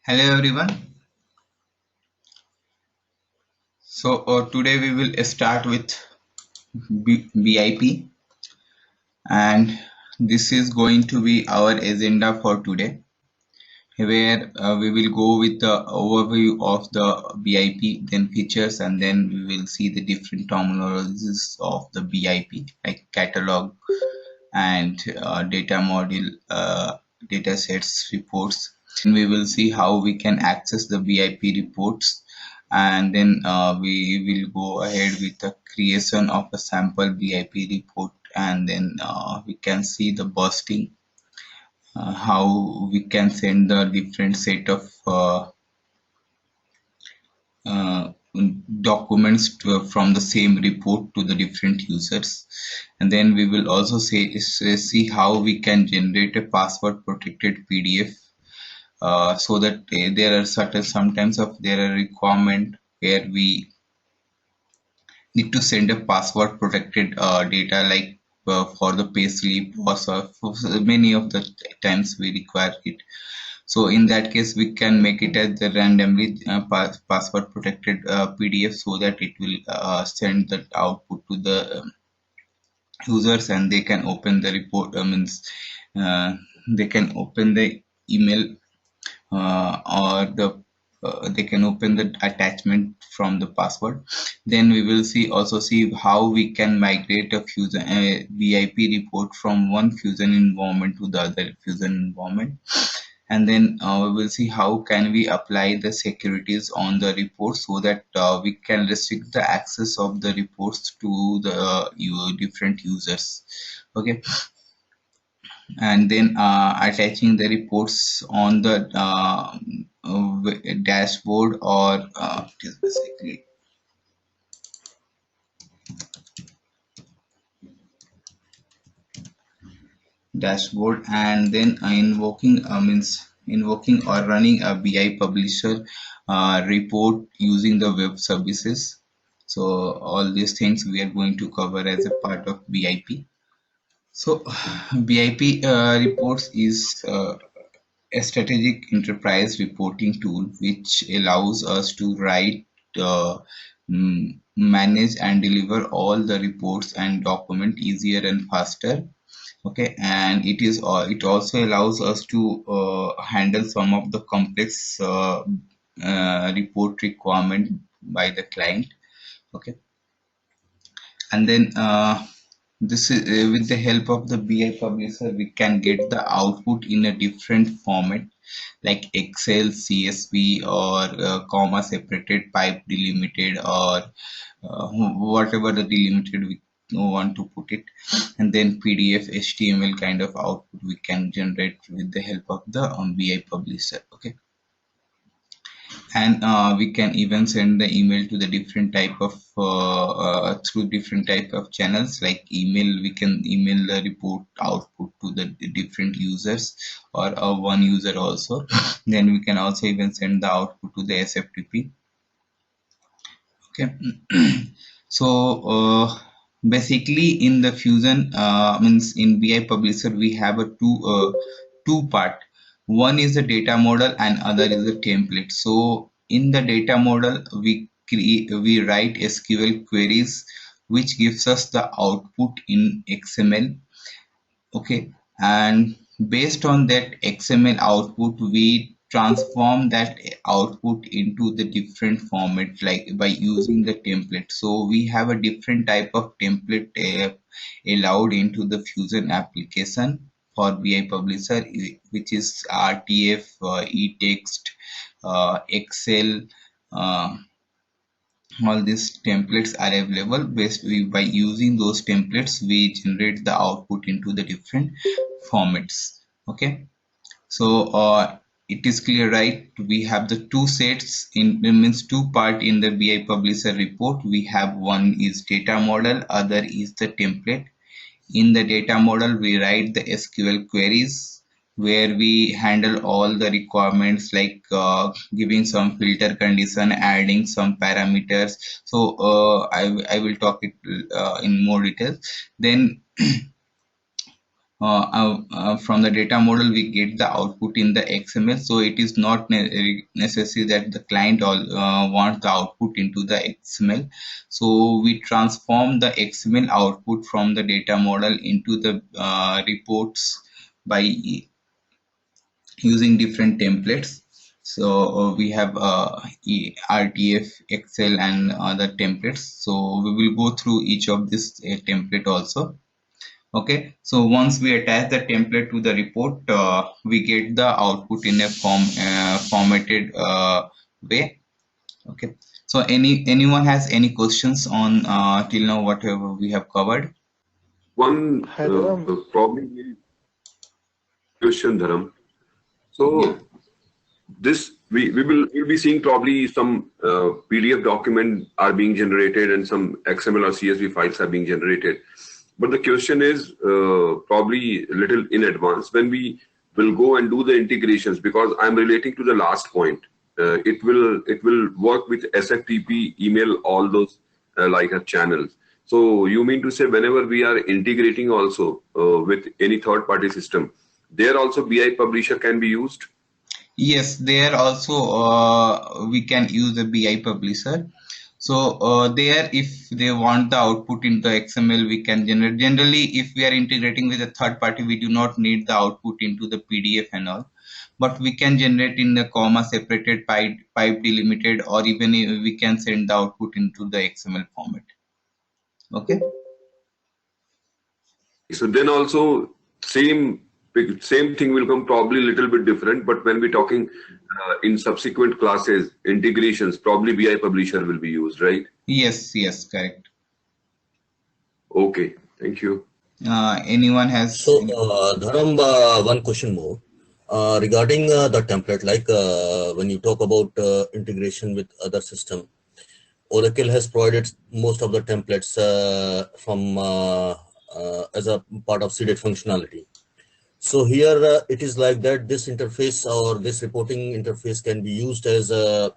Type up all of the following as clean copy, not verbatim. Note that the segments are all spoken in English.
Hello everyone. Today we will start with BIP, and this is going to be our agenda for today, where we will go with the overview of the BIP, then features, and then we will see the different terminologies of the BIP, like catalog and data model, data sets, reports. And we will see how we can access the BIP reports, and then we will go ahead with the creation of a sample BIP report, and then we can see the busting, how we can send the different set of uh, documents from the same report to the different users. And then we will also see how we can generate a password protected PDF, so that there are sometimes of there are requirement where we need to send a password protected data, like for the payslip, or for many of the times we require it. So in that case, we can make it as the randomly password protected PDF, so that it will send that output to the users, and they can open the report. Means they can open the email, or they can open the attachment from the password. Then we will see how we can migrate a Fusion VIP report from one Fusion environment to the other Fusion environment. And then we will see how can we apply the securities on the report, so that we can restrict the access of the reports to the different users. Okay. And then attaching the reports on the dashboard, or it is basically dashboard. And then invoking or running a BI publisher report using the web services. So all these things we are going to cover as a part of BIP. So BIP reports is a strategic enterprise reporting tool which allows us to write, manage, and deliver all the reports and document easier and faster. Okay. And it also allows us to handle some of the complex report requirement by the client. Okay. And then this is with the help of the BI publisher, we can get the output in a different format, like Excel, CSV, or comma separated, pipe delimited, or whatever the delimited we want to put it. And then PDF, HTML kind of output we can generate with the help of the BI publisher. Okay. And we can even send the email to the different type of through different type of channels, like email. We can email the report output to the different users, or one user also. Then we can also even send the output to the SFTP. Okay. So basically in the Fusion, means in BI publisher, we have a two part. One is the data model and other is the template. So in the data model, we write SQL queries which gives us the output in XML. Okay. And based on that XML output, we transform that output into the different format, like by using the template. So we have a different type of template allowed into the Fusion application for BI publisher, which is RTF, eText, Excel. uh, all these templates are available. By using those templates, we generate the output into the different formats. Okay. So it is clear, right? We have the two sets, in means two part in the BI publisher report. We have one is data model, other is the template. In the data model, we write the SQL queries where we handle all the requirements, like giving some filter condition, adding some parameters. So I will talk it in more detail. Then from the data model we get the output in the XML, so it is not necessary that the client wants the output into the XML. So we transform the XML output from the data model into the reports by using different templates. So we have RTF, Excel, and other templates. So we will go through each of this template also. Okay, so once we attach the template to the report, we get the output in a formatted way. Okay, so anyone has any questions on till now whatever we have covered? One Hi, Dharam. probably question, Dharam. Yeah. So this we'll be seeing probably some PDF document are being generated and some XML or CSV files are being generated. But the question is probably a little in advance when we will go and do the integrations, because I'm relating to the last point. It will work with SFTP, email, all those channels. So you mean to say whenever we are integrating also with any third party system, there also BI Publisher can be used? Yes, there also we can use the BI Publisher. So there, if they want the output in the XML, we can generate. Generally, if we are integrating with a third party, we do not need the output into the PDF and all, but we can generate in the comma separated, pipe delimited, or even we can send the output into the XML format. Okay. So then also same thing will come, probably a little bit different, but when we're talking in subsequent classes, integrations, probably BI Publisher will be used, right? Yes, yes, correct. Okay, thank you. Anyone has So, Dharam, one question more regarding the template. Like when you talk about integration with other system, Oracle has provided most of the templates from as a part of CDET functionality. So here it is like that. This interface or this reporting interface can be used as a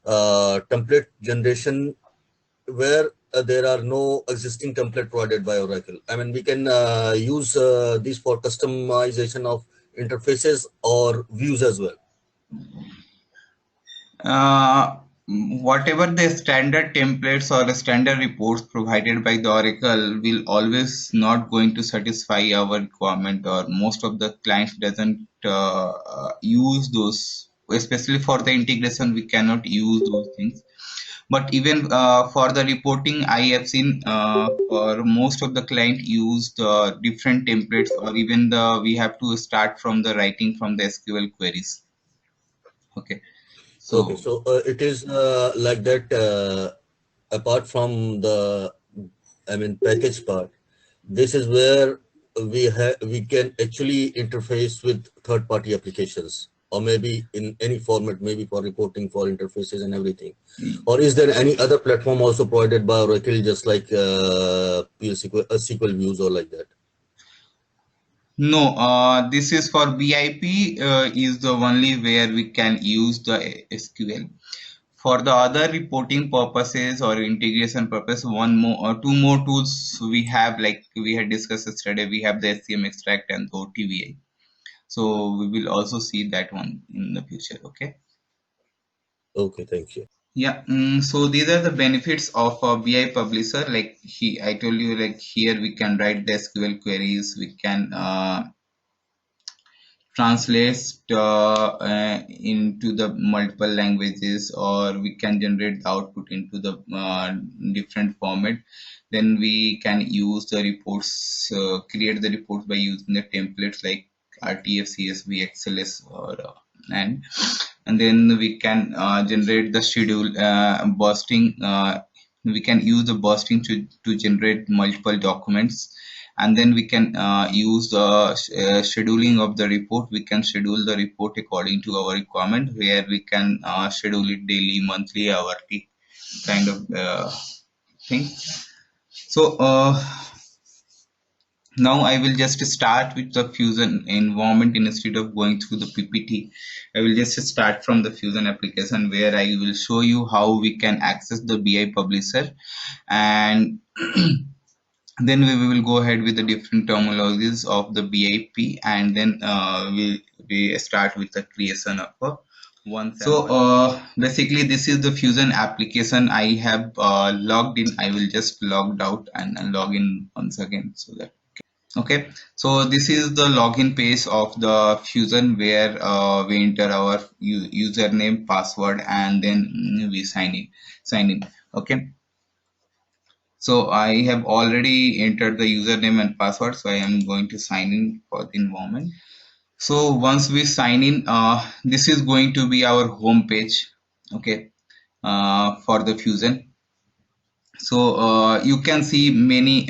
template generation where there are no existing template provided by Oracle. I mean, we can use these for customization of interfaces or views as well. Whatever the standard templates or the standard reports provided by the Oracle will always not going to satisfy our requirement, or most of the clients doesn't use those, especially for the integration we cannot use those things. But even for the reporting, I have seen for most of the client use the different templates, or even we have to start from the writing from the SQL queries. Okay. Okay, So so it is like that. Apart from the, I mean, package part, this is where we can actually interface with third-party applications, or maybe in any format, maybe for reporting, for interfaces and everything. Or is there any other platform also provided by Oracle, just like PL SQL views or like that? no, this is for BIP is the only where we can use the SQL. For the other reporting purposes or integration purpose, one more or two more tools we have, like we had discussed yesterday. We have the SCM extract and the OTVI. So we will also see that one in the future. Okay. Okay, thank you. Yeah. So these are the benefits of a BI Publisher. Like I told you, like here we can write the SQL queries. We can translates into the multiple languages, or we can generate the output into the different format. Then we can use the reports, create the reports by using the templates like RTF, CSV, XLS, or and then we can generate the schedule bursting. We can use the bursting to generate multiple documents, and then we can use the scheduling of the report. We can schedule the report according to our requirement, where we can schedule it daily, monthly, hourly kind of thing. So now I will just start with the Fusion environment instead of going through the PPT. I will just start from the Fusion application, where I will show you how we can access the BI Publisher. And Then we will go ahead with the different terminologies of the BIP, and then we start with the creation of a one sample. So basically this is the Fusion application. I have logged in. I will just logged out and log in once again, so that okay. So this is the login page of the Fusion, where we enter our username, password, and then we sign in. Okay. So I have already entered the username and password, so I am going to sign in for the environment. So once we sign in, this is going to be our home page, okay, for the Fusion. So you can see many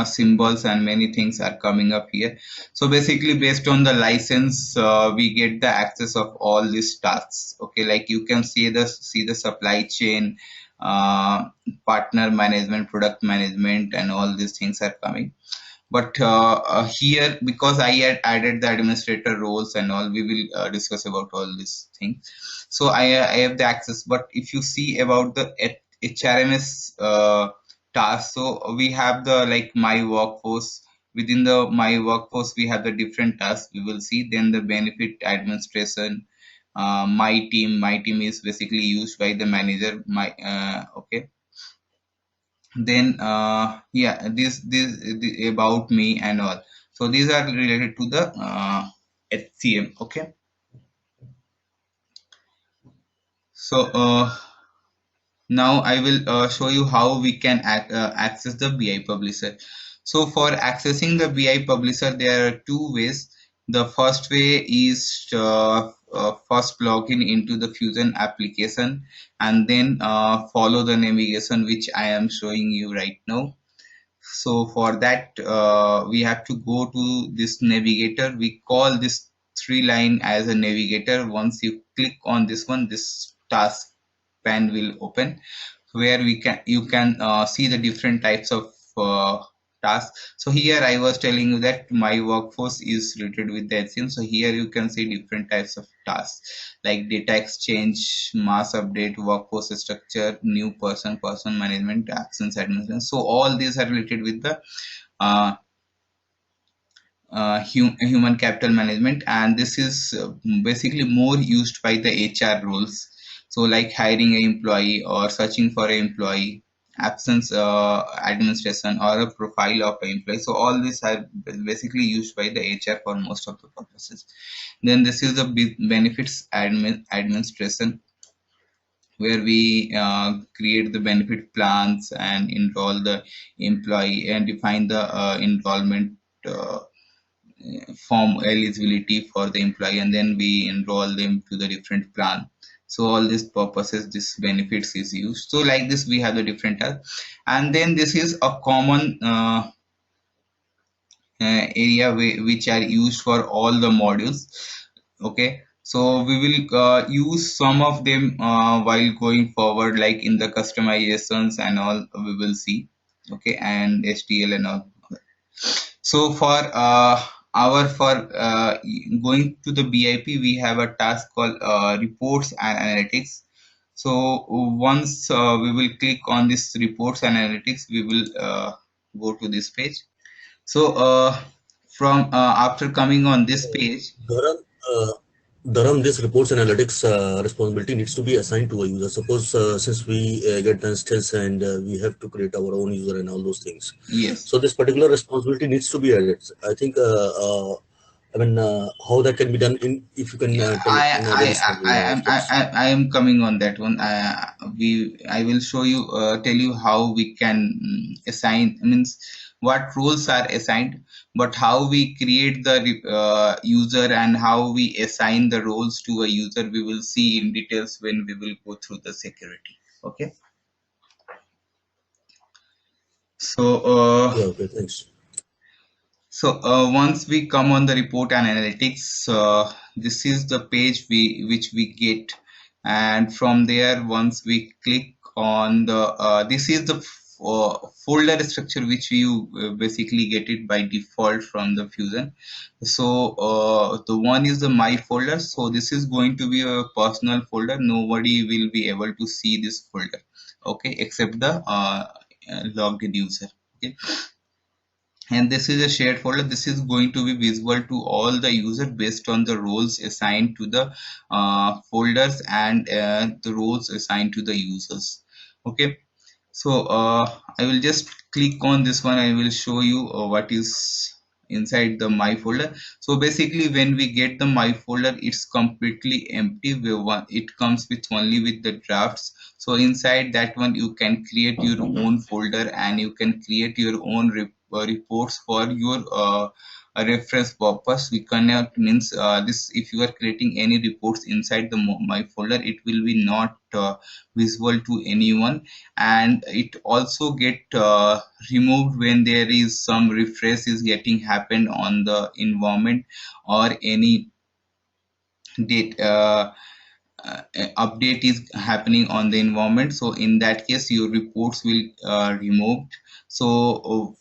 symbols and many things are coming up here. So basically, based on the license, we get the access of all these tasks. Okay, like you can see the supply chain, partner management, product management, and all these things are coming. But here, because I had added the administrator roles and all, we will discuss about all these things. So I have the access. But if you see about the HRMS task, so we have the like my workforce. Within the my workforce, we have the different tasks we will see. Then the benefit administration, my team is basically used by the manager. Okay. Then yeah, this about me and all. So these are related to the HCM. Okay. So now I will show you how we can access the BI Publisher. So for accessing the BI Publisher, there are two ways. The first way is first login into the Fusion application, and then follow the navigation which I am showing you right now. So for that, we have to go to this navigator. We call this three line as a navigator. Once you click on this one, this task pan will open, where you can see the different types of tasks. So here I was telling you that my workforce is related with the HCM. So here you can see different types of tasks like data exchange, mass update, workforce structure, new person management, actions administration. So all these are related with the uh, human capital management, and this is basically more used by the HR roles. So like hiring an employee or searching for an employee, absence administration, or a profile of an employee. So all these are basically used by the HR for most of the purposes. Then this is the benefits administration, where we create the benefit plans and enroll the employee and define the enrollment form eligibility for the employee, and then we enroll them to the different plan. So all these purposes, this benefits is used. So like this we have the different and then this is a common area which are used for all the modules. Okay, so we will use some of them while going forward, like in the customizations and all we will see. Okay, and HTL and all. So for going to the BIP, we have a task called reports and analytics. So once we will click on this reports and analytics, we will go to this page. So from after coming on this page, Dharam, uh, Dharam, this reports analytics responsibility needs to be assigned to a user. Suppose since we get the instance and we have to create our own user and all those things. yes. So this particular responsibility needs to be added. I think, I mean, how that can be done in, if you can tell I in a I very small I am steps. I am coming on that one. I will show you tell you how we can assign, means what roles are assigned, but how we create the user and how we assign the roles to a user, we will see in details when we will go through the security. Okay. So Yeah, okay, thanks. So once we come on the report and analytics, this is the page which we get, and from there once we click on the this is the folder structure which you basically get it by default from the Fusion. So the one is the my folder. So this is going to be a personal folder. Nobody will be able to see this folder, okay, except the logged in user. Okay. and this is a shared folder. This is going to be visible to all the users based on the roles assigned to the folders and the roles assigned to the users. Okay, so I will just click on this one. I will show you what is inside the my folder. So basically when we get the my folder, it's completely empty. It comes with only with the drafts. So inside that one you can create your own folder, and you can create your own reports for your a reference purpose. We cannot means this, if you are creating any reports inside the my folder, it will be not visible to anyone, and it also get removed when there is some refresh is getting happened on the environment, or any date update is happening on the environment. So in that case your reports will removed. So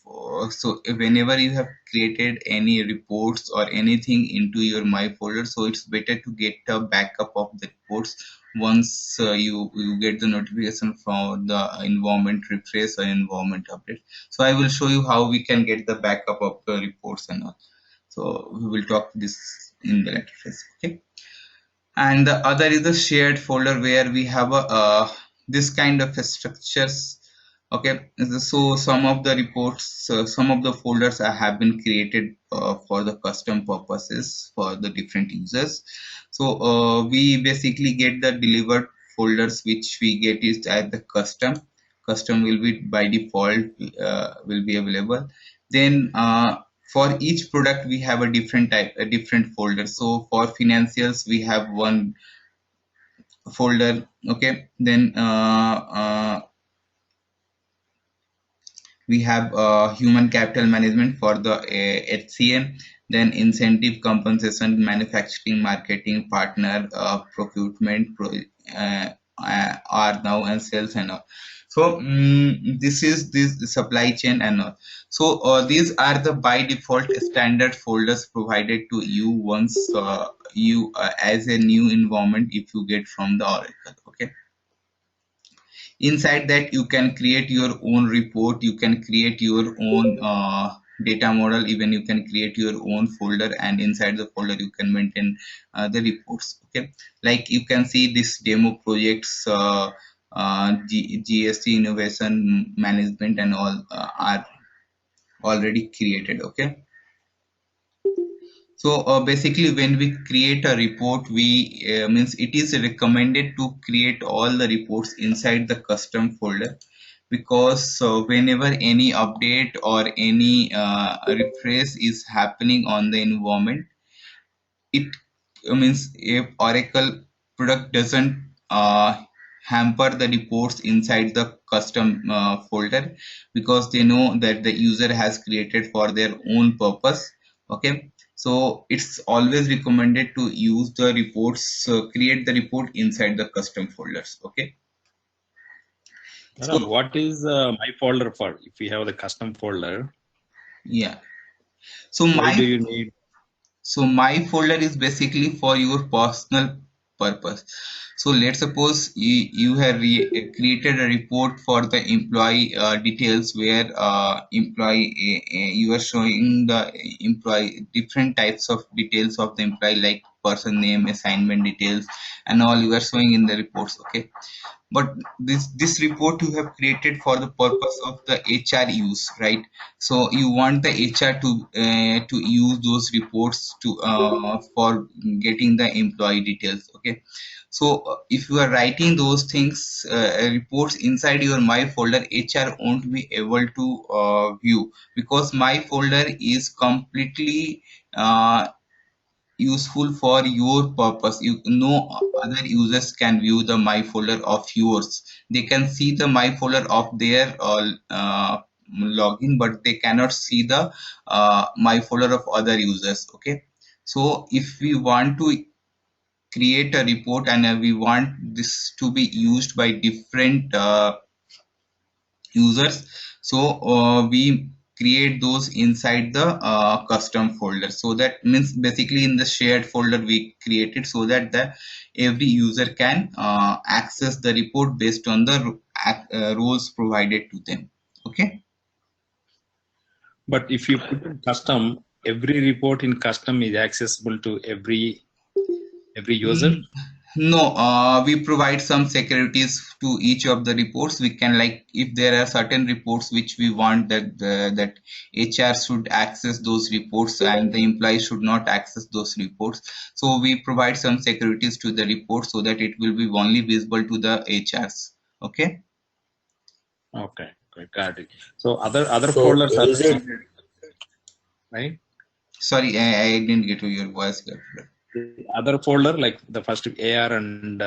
whenever you have created any reports or anything into your my folder, so it's better to get a backup of the reports once you get the notification from the environment refresh or environment update. So I will show you how we can get the backup of the reports and all. So we will talk this in the later phase. Okay, and the other is the shared folder, where we have a this kind of structures. Okay, so some of the reports, some of the folders have been created for the custom purposes for the different users. So we basically get the delivered folders, which we get is at the custom will be by default will be available. Then for each product we have a different type, a different folder. So for financials we have one folder. Okay, then we have human capital management for the HCM, then incentive, compensation, manufacturing, marketing, partner, procurement, are now, and sales and all. So this is this supply chain and all. So these are the by default standard folders provided to you once you as a new environment if you get from the Oracle. Okay, inside that you can create your own report, you can create your own data model, even you can create your own folder, and inside the folder you can maintain the reports. Okay, like you can see this demo projects, GST innovation management and all are already created. Okay, so basically when we create a report, we means it is recommended to create all the reports inside the custom folder, because whenever any update or any refresh is happening on the environment, it means if Oracle product doesn't hamper the reports inside the custom folder, because they know that the user has created for their own purpose. Okay, so it's always recommended to use the reports, create the report inside the custom folders. Okay, Karan, so what is my folder for? If we have the custom folder, yeah, so why do my you need? So my folder is basically for your personal purpose. So let's suppose you have created a report for the employee details, where you are showing the employee different types of details of the employee, like person name, assignment details, and all you are showing in the reports. Okay, but this report you have created for the purpose of the HR use, right? So you want the HR to use those reports to for getting the employee details. Okay, so if you are writing those things reports inside your my folder, HR won't be able to view, because my folder is completely useful for your purpose. You know, other users can view the my folder of yours. They can see the my folder of their login, but they cannot see the my folder of other users. Okay, so if we want to create a report, and we want this to be used by different users, so we create those inside the custom folder. So that means basically in the shared folder we created, so that the every user can access the report based on the roles provided to them. Okay, But if you put in custom, every report in custom is accessible to every user. No, we provide some securities to each of the reports. We can, like, if there are certain reports which we want that HR should access those reports and the employee should not access those reports. So we provide some securities to the report so that it will be only visible to the HRs. Okay. Okay, got it. So other So folders are is it seeded, right? Sorry, I didn't get to your voice. The other folder, like the first AR and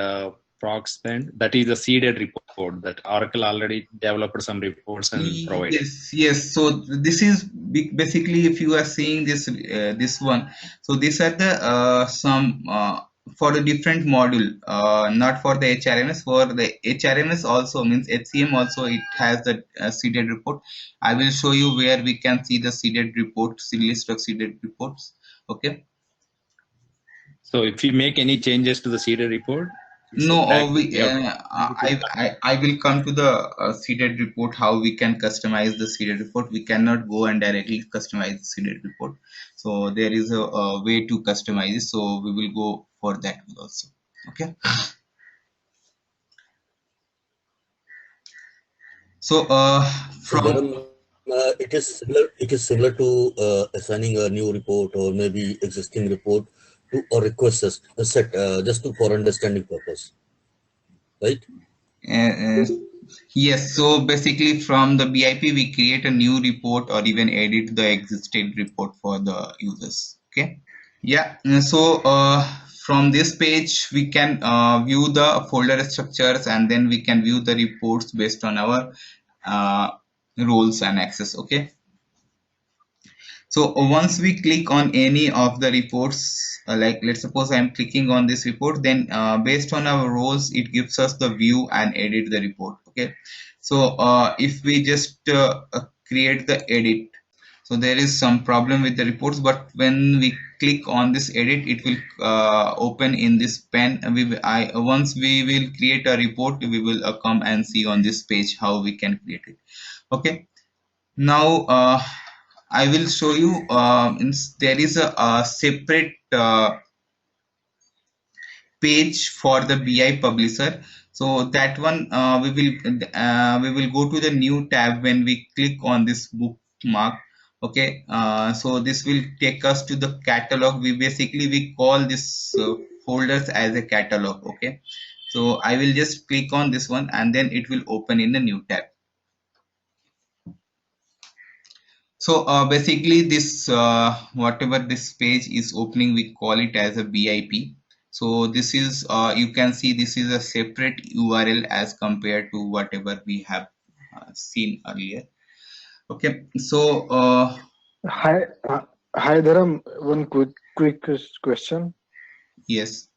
procs, then that is a seeded report that Oracle already developed some reports and provided. Yes. So this is basically, if you are seeing this one, so these are the some for the different module, not for the HRMS. For the HRMS also, means HCM also, it has the seeded report. I will show you where we can see the seeded report, list of seeded reports. Okay. So if we make any changes to the seeded report, No, so back we have I will come to the seeded report, how we can customize the seeded report. We cannot go and directly customize the seeded report. So there is a way to customize it. So we will go for that also. Okay. So so from Dharam, it is similar to assigning a new report or maybe existing report to a request set just to for understanding purpose, right? uh, yes, so basically from the BIP we create a new report or even edit the existing report for the users. Okay. Yeah, so from this page we can view the folder structures, and then we can view the reports based on our uh, roles and access. Okay, so once we click on any of the reports, like let's suppose I'm clicking on this report, then based on our roles it gives us the view and edit the report. Okay, so if we just create the edit, so there is some problem with the reports, but when we click on this edit, it will open in this pen. Once we will create a report, we will come and see on this page how we can create it. Okay, now I will show you. There is a separate page for the BI publisher. So that one we will go to the new tab when we click on this bookmark. Okay, so this will take us to the catalog. We call this folders as a catalog. Okay, so I will just click on this one and then it will open in a new tab. So basically this whatever this page is opening, we call it as a BIP. So this is you can see this is a separate URL as compared to whatever we have seen earlier. Okay, so Hi, hi, Dharam. One quick question. yes.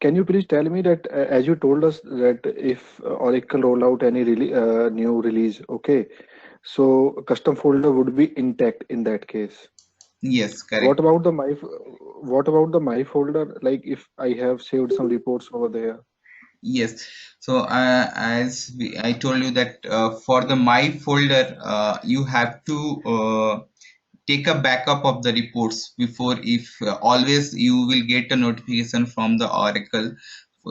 Can you please tell me that as you told us that if Oracle roll out any new release, okay, so custom folder would be intact in that case. Yes, What correct. about the my folder? Like if I have saved some reports over there. Yes. So I told you that for the my folder, you have to take a backup of the reports before. If always you will get a notification from the Oracle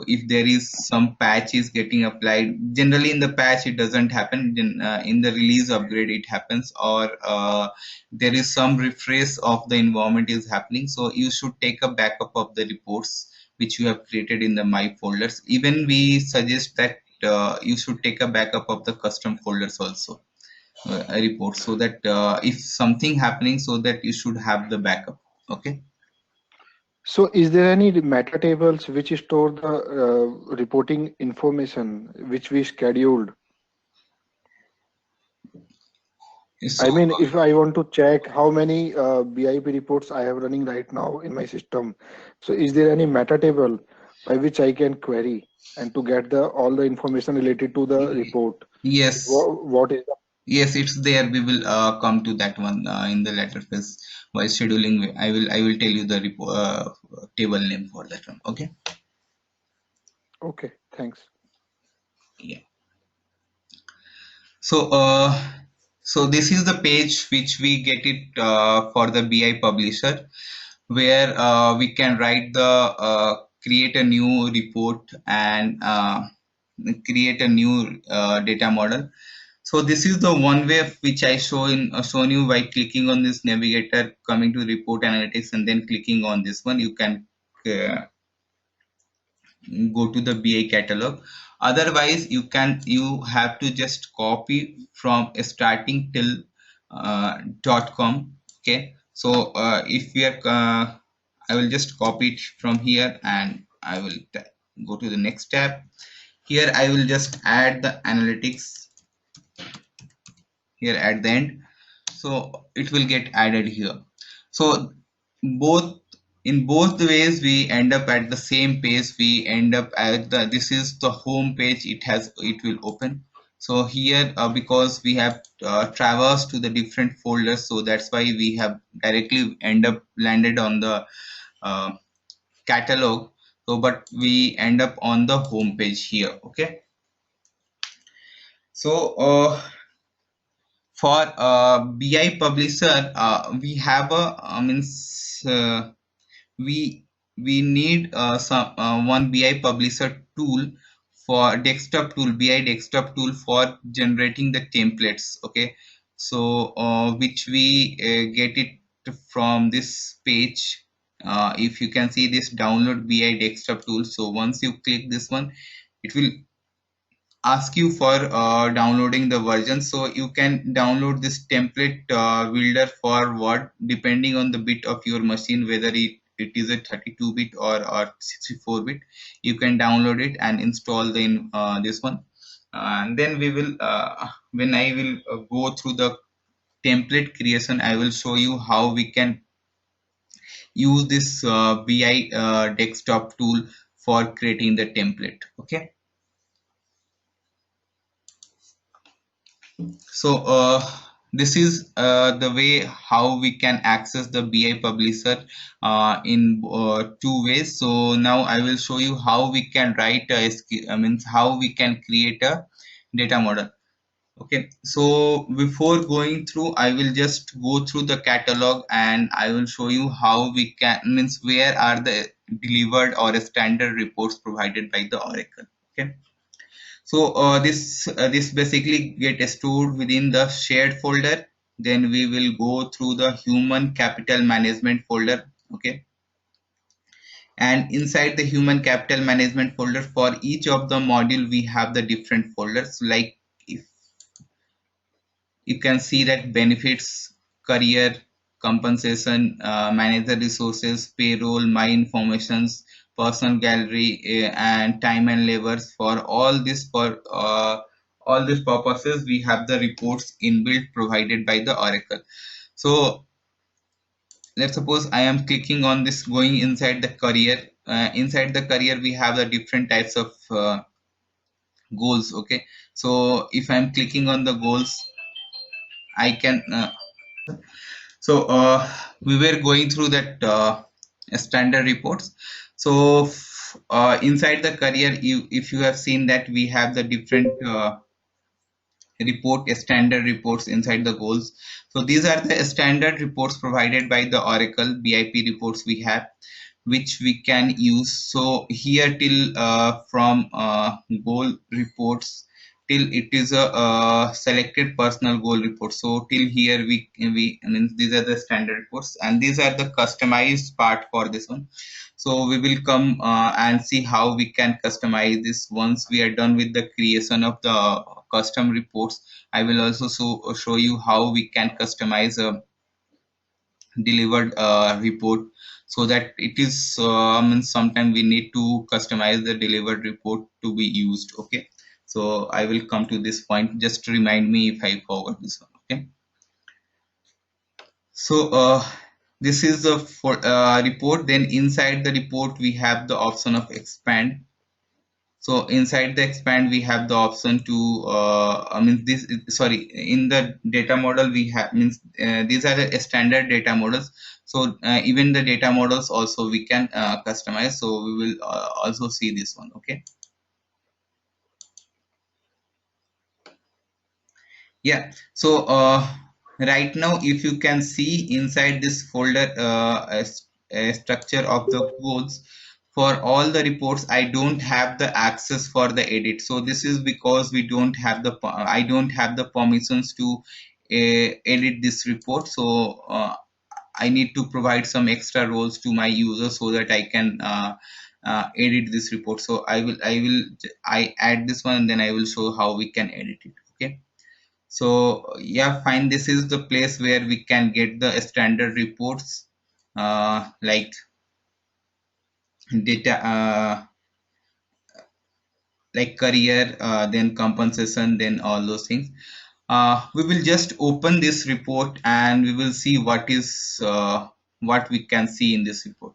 if there is some patch is getting applied. Generally in the patch it doesn't happen. In the release upgrade it happens, or there is some refresh of the environment is happening. So you should take a backup of the reports which you have created in the my folders. Even we suggest that you should take a backup of the custom folders also, a report, so that if something happening, so that you should have the backup. Okay. So is there any meta tables which store the reporting information which we scheduled? So I mean, if I want to check how many BIP reports I have running right now in my system, so is there any meta table by which I can query and to get the all the information related to the report? yes, What is the yes, it's there. We will come to that one in the later phase while scheduling. I will tell you the table name for that one. Okay. okay? Thanks. Yeah. So So this is the page which we get it for the BI publisher, where we can write the create a new report and create a new data model. So this is the one way which I shown you by clicking on this navigator, coming to report analytics, and then clicking on this one. You can go to the BI catalog. Otherwise, you have to just copy from starting till .com. Okay, so if we are I will just copy it from here, and I will go to the next tab. Here I will just add the analytics here at the end, so it will get added here. So both in both the ways we end up at the same page. We end up at the, this is the home page. It will open. So here because we have traversed to the different folders, so that's why we have directly landed on the catalog. So but we end up on the home page here. Okay, so for BI publisher we have a means we need some one BI publisher tool for desktop tool, BI desktop tool for generating the templates. Okay, so which we get it from this page. If you can see this download BI desktop tool, so once you click this one, it will ask you for downloading the version. So you can download this template builder for what, depending on the bit of your machine, whether it is a 32-bit or 64-bit. You can download it and install the this one, and then we will when I will go through the template creation, I will show you how we can use this BI desktop tool for creating the template. Okay, so this is the way how we can access the BI publisher in two ways. So now I will show you how we can write a means how we can create a data model. Okay, so before going through, I will just go through the catalog and I will show you how we can, means where are the delivered or standard reports provided by the Oracle. Okay, so this basically get stored within the shared folder. Then we will go through the human capital management folder. Okay, and inside the human capital management folder, for each of the module we have the different folders. Like if you can see that benefits, career, compensation, manager resources, payroll, my informations, personal gallery, and time and labors. For all this all these purposes, we have the reports inbuilt provided by the Oracle. So let's suppose I am clicking on this, going inside the career. Inside the career, we have the different types of goals. Okay, so if I'm clicking on the goals, I can so we were going through that standard reports. So inside the career, if you have seen that we have the different standard reports inside the goals. So these are the standard reports provided by the Oracle BIP reports we have, which we can use. So here till from goal reports till it is a selected personal goal report. So till here we I mean these are the standard reports, and these are the customized part for this one. So we will come and see how we can customize this once we are done with the creation of the custom reports. I will also show you how we can customize a delivered report, so that it is sometimes we need to customize the delivered report to be used. Okay, so I will come to this point. Just remind me if I forgot this one. Okay, so this is the report. Then inside the report we have the option of expand. So inside the expand we have the option to I mean this sorry, in the data model we have means these are the standard data models. So even the data models also we can customize. So we will also see this one. Okay, Yeah. So right now, if you can see inside this folder a structure of the goals for all the reports, I don't have the access for the edit. So this is because we don't have the I don't have the permissions to edit this report. So I need to provide some extra roles to my user so that I can edit this report. So I add this one and then I will show how we can edit it. Okay. So yeah, fine. This is the place where we can get the standard reports like data, like career, then compensation, then all those things. We will just open this report and we will see what we can see in this report.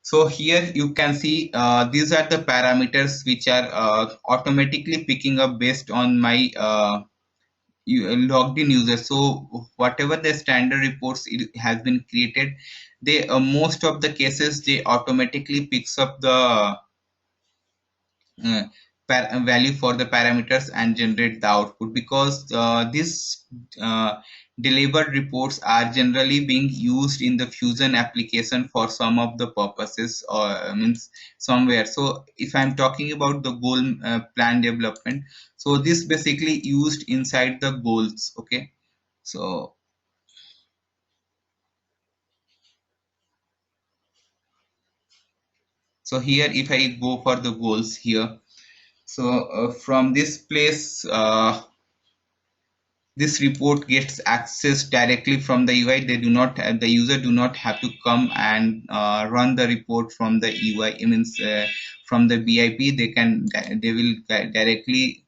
So here you can see these are the parameters which are automatically picking up based on my logged in user. So whatever the standard reports it has been created, they most of the cases they automatically picks up the uh, value for the parameters and generate the output, because these delivered reports are generally being used in the Fusion application for some of the purposes, or means somewhere. So if I'm talking about the goal plan development, so this basically used inside the goals. Okay. So here if I go for the goals here, so from this place this report gets access directly from the UI. They do not have, the user do not have to come and run the report from the UI. It means from the BIP. They will directly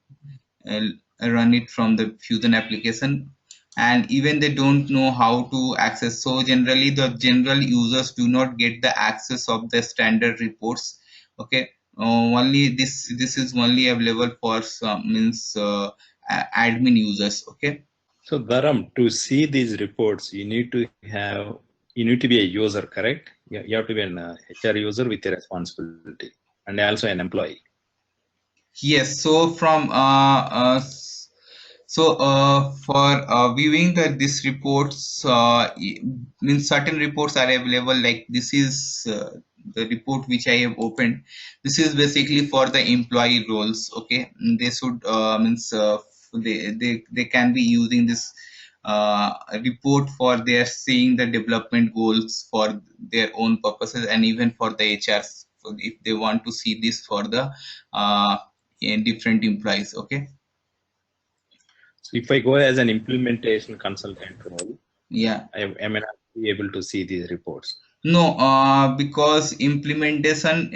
uh, run it from the Fusion application, and even they don't know how to access. So generally the general users do not get the access of the standard reports. Okay. Only this is only available for some means admin users. Okay. So Dharam, to see these reports, you need to be a user, correct? You have to be an HR user with a responsibility and also an employee. Yes. So from for viewing this reports, means certain reports are available. Like this is the report which I have opened. This is basically for the employee roles. Okay, they should means they can be using this report for their seeing the development goals for their own purposes, and even for the HRs. So if they want to see this for the different employees. Okay. So if I go as an implementation consultant role, Yeah. I may not be able to see these reports. No, because implementation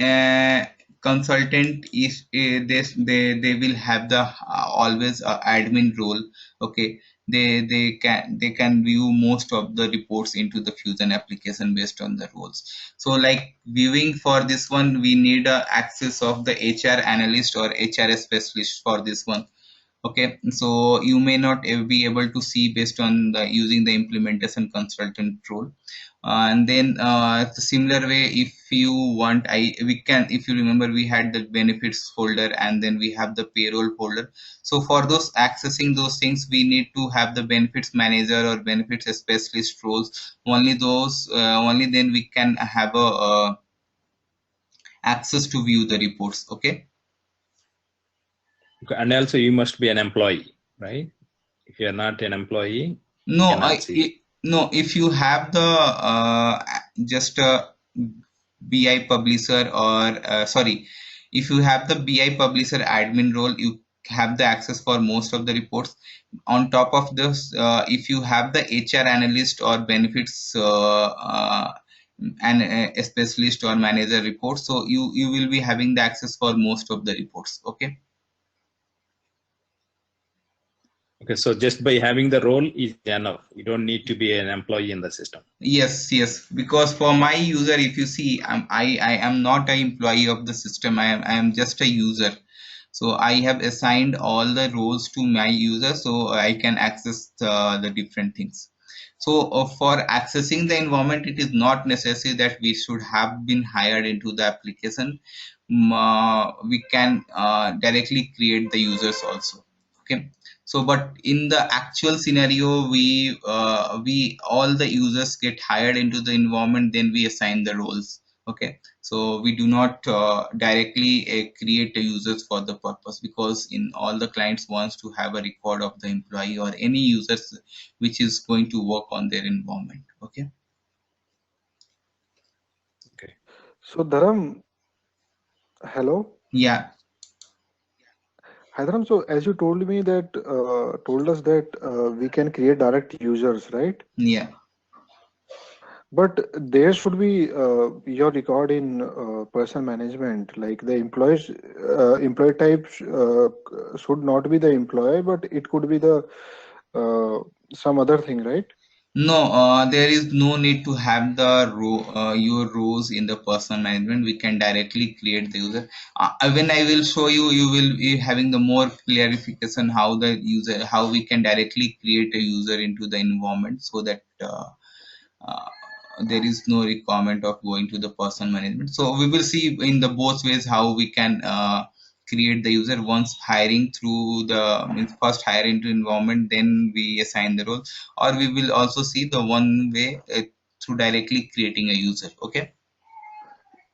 consultant is they will have the always admin role. Okay, they can view most of the reports into the Fusion application based on the roles. So like viewing for this one, we need access of the HR analyst or HR specialist for this one. Okay, so you may not be able to see based on the using the implementation consultant role. And then the similar way, if you want, we can, if you remember, we had the benefits folder and then we have the payroll folder. So for those accessing those things, we need to have the benefits manager or benefits specialist roles. Only those only then we can have a access to view the reports. Okay. And also you must be an employee, right? If you are not an employee, No, no, if you have the just a BI publisher, or sorry, if you have the BI publisher admin role, you have the access for most of the reports. On top of this, if you have the HR analyst or benefits and a specialist or manager report, so you will be having the access for most of the reports. Okay. Okay, so just by having the role is enough. You don't need to be an employee in the system. Yes, because for my user, if you see, I am not an employee of the system. I am just a user. So I have assigned all the roles to my user, so I can access the different things. So for accessing the environment, it is not necessary that we should have been hired into the application. We can directly create the users also. Okay. So, but in the actual scenario, we all the users get hired into the environment, then we assign the roles. Okay, so we do not directly create the users for the purpose, because in all the clients wants to have a record of the employee or any users which is going to work on their environment. Okay. Okay. So Dharam, hello. Yeah. Hi Dharam, so as you told me that told us that we can create direct users, right? Yeah. But there should be your record in person management, like the employees, employee type should not be the employee, but it could be the uh, some other thing, right? No, there is no need to have the your rows in the personal management. We can directly create the user. When I will show you, you will be having the more clarification how the user, how we can directly create a user into the environment, so that uh, there is no requirement of going to the person management. So we will see in the both ways how we can create the user once hiring through the means first hire into environment, then we assign the role, or we will also see the one way through directly creating a user. Okay.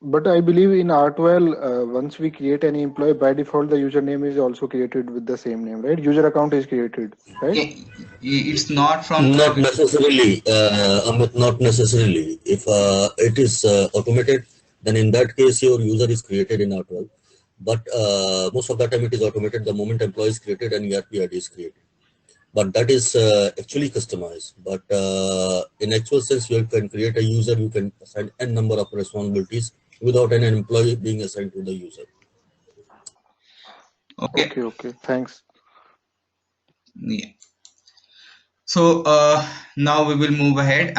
But I believe in Artwell, once we create any employee, by default, the username is also created with the same name, right? User account is created, right? It's not from Not the. necessarily, Amit, not necessarily. If it is automated, then in that case, your user is created in R12. But most of the time, it is automated the moment employee is created and ERP ID is created. But that is actually customized. But in actual sense, you can create a user, you can assign n number of responsibilities without an employee being assigned to the user. Okay. Okay, okay. Thanks. Yeah. So now we will move ahead.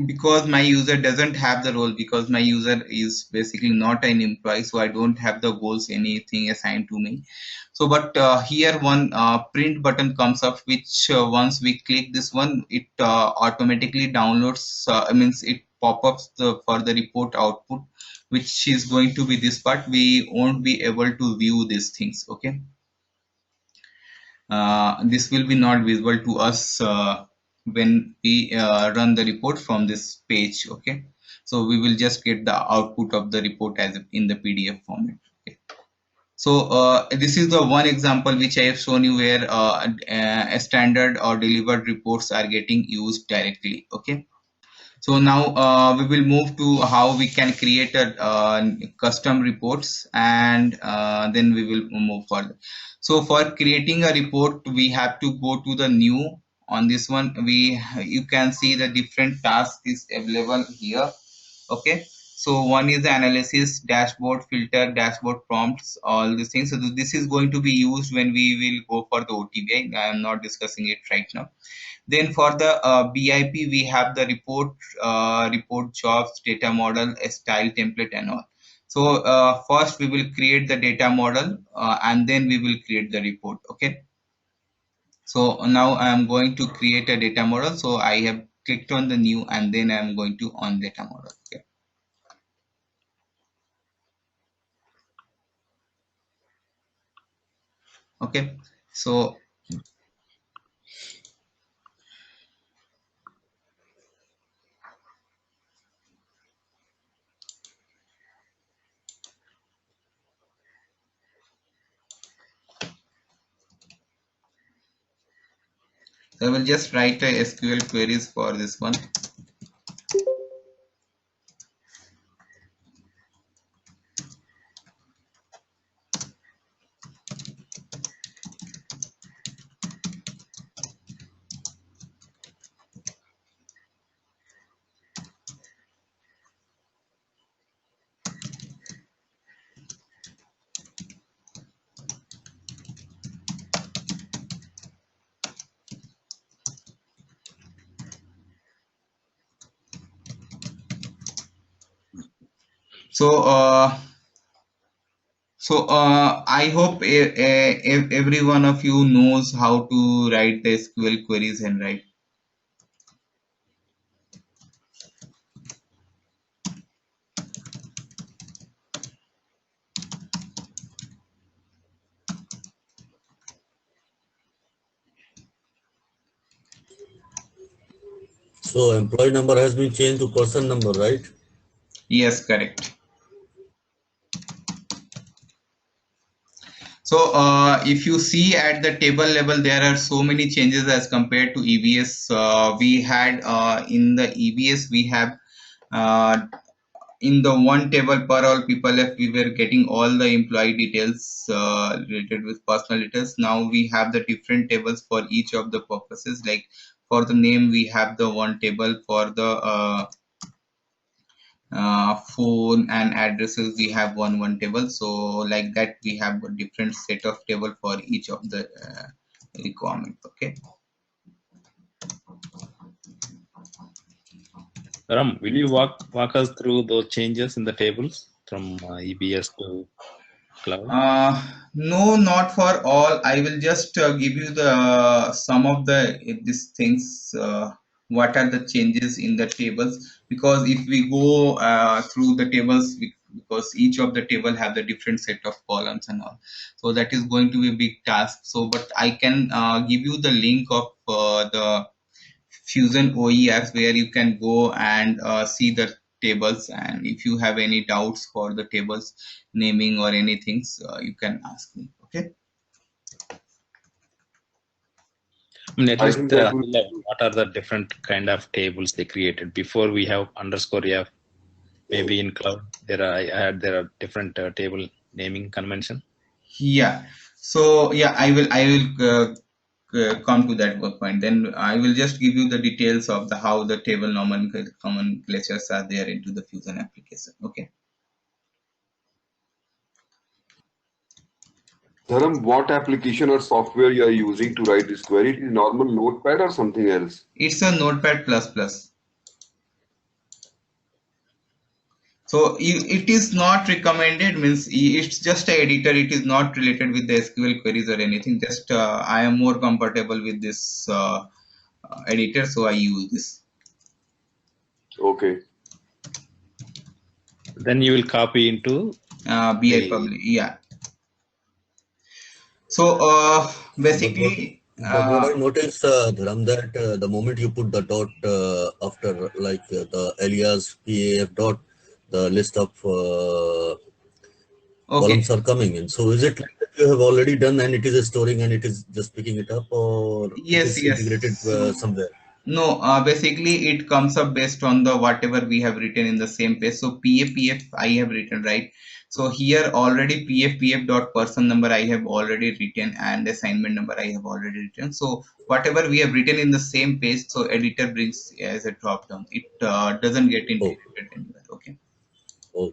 Because my user doesn't have the role, because my user is basically not an employee, so I don't have the goals, anything assigned to me. So, but here one print button comes up, which once we click this one, it automatically downloads. Means it pop-ups for the report output, which is going to be this part. We won't be able to view these things. Okay. This will be not visible to us when we run the report from this page. Okay, so we will just get the output of the report as in the PDF format. Okay. So this is the one example which I have shown you, where a standard or delivered reports are getting used directly. Okay. So now we will move to how we can create a custom reports, and then we will move further. So for creating a report, we have to go to the new. On this one, you can see the different tasks is available here. Okay, so one is the analysis, dashboard, filter, dashboard prompts, all these things. So this is going to be used when we will go for the OTBI. I am not discussing it right now. Then for the BIP, we have the report jobs, data model, a style template, and all. So first we will create the data model, and then we will create the report. Okay. So now I am going to create a data model. So I have clicked on the new, and then I am going to on data model. Okay. Okay. So I will just write a SQL queries for this one. So I hope every one of you knows how to write the SQL queries and write. So employee number has been changed to person number, right? Yes, correct. So if you see at the table level, there are so many changes as compared to EBS. We had in the EBS, we have uh, in the one table per all people, if we were getting all the employee details related with personal details. Now we have the different tables for each of the purposes. Like for the name, we have the one table. For the phone and addresses, we have one table. So like that, we have a different set of table for each of the requirement. Okay. Ram, will you walk us through those changes in the tables from EBS to cloud? No, not for all. I will just give you the some of the these things. What are the changes in the tables? Because if we go through the tables, because each of the table have the different set of columns and all, so that is going to be a big task. So, but I can give you the link of the Fusion OERs where you can go and see the tables, and if you have any doubts for the tables naming or anything, you can ask me. Okay. I mean, at I least think that will. what are the different kind of tables they created before we have underscore F? Maybe in cloud there are different table naming convention. Yeah. So yeah, I will come to that point. Then I will just give you the details of the how the table nomenclatures are there into the Fusion application. Okay. Dharam, what application or software you are using to write this query? It is normal notepad or something else? It's a Notepad plus plus. So it is not recommended, means it's just a editor. It is not related with the SQL queries or anything. Just I am more comfortable with this editor, so I use this. Okay. Then you will copy into BI the public, yeah. So But what basically, but what I noticed, Dharam, that the moment you put the dot after like the alias PAF dot, the list of okay, columns are coming in. So is it like that you have already done and it is storing and it is just picking it up, or it yes, is yes. integrated So somewhere? no, basically it comes up based on the whatever we have written in the same page. So PAPF I have written, right. So here already PFPF dot person number I have already written, and assignment number I have already written. So whatever we have written in the same page, so editor brings as a drop down. It doesn't get Oh, integrated anywhere. Okay. oh,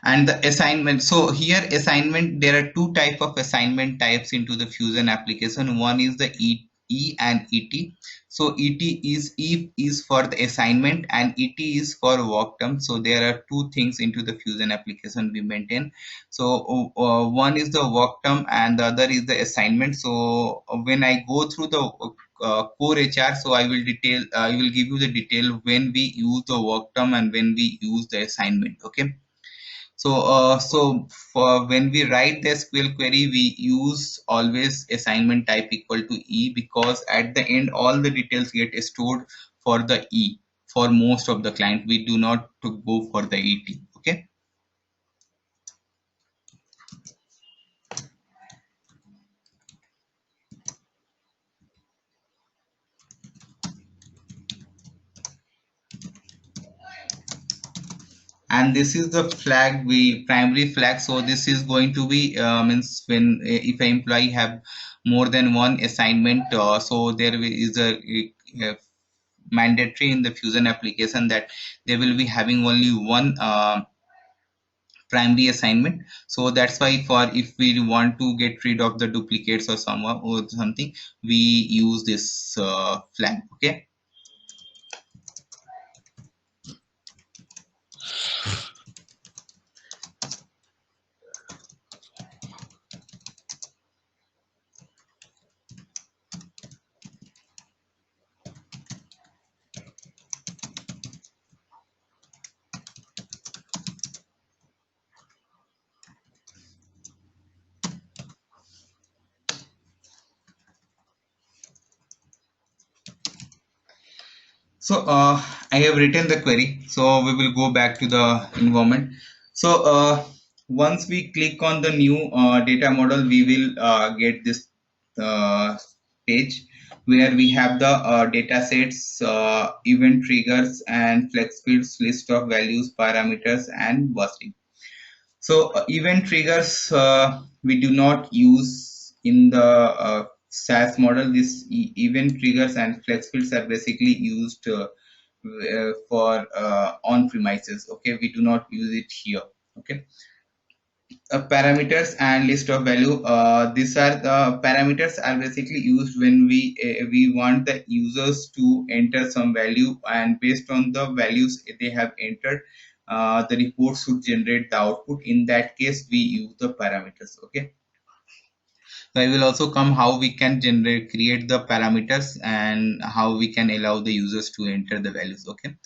And the assignment, so here assignment, there are two type of assignment types into the Fusion application. One is the E and ET. So ET is is for the assignment, and ET is for work term. So there are two things into the Fusion application we maintain. So one is the work term and the other is the assignment. So when I go through the core HR, so I will give you the detail when we use the work term and when we use the assignment. Okay. So, for when we write the SQL query, we use always assignment type equal to E, because at the end, all the details get stored for the E. For most of the client, we do not to go for the ET. Okay. And this is the flag, we primary flag. So this is going to be means when if an employee have more than one assignment, so there is a mandatory in the Fusion application that they will be having only one primary assignment. So that's why, for if we want to get rid of the duplicates or someone or something, we use this flag. Okay. So I have written the query. So we will go back to the environment. So once we click on the new data model, we will get this uh, page where we have the data sets, event triggers, and flex fields, list of values, parameters, and bursting. So event triggers we do not use in the SaaS model. This event triggers and flex fields are basically used for on premises. Okay, we do not use it here. Okay, parameters and list of value. These are the parameters are basically used when we want the users to enter some value, and based on the values they have entered, the report should generate the output. In that case, we use the parameters. Okay. So I will also come how we can create the parameters and how we can allow the users to enter the values. Okay.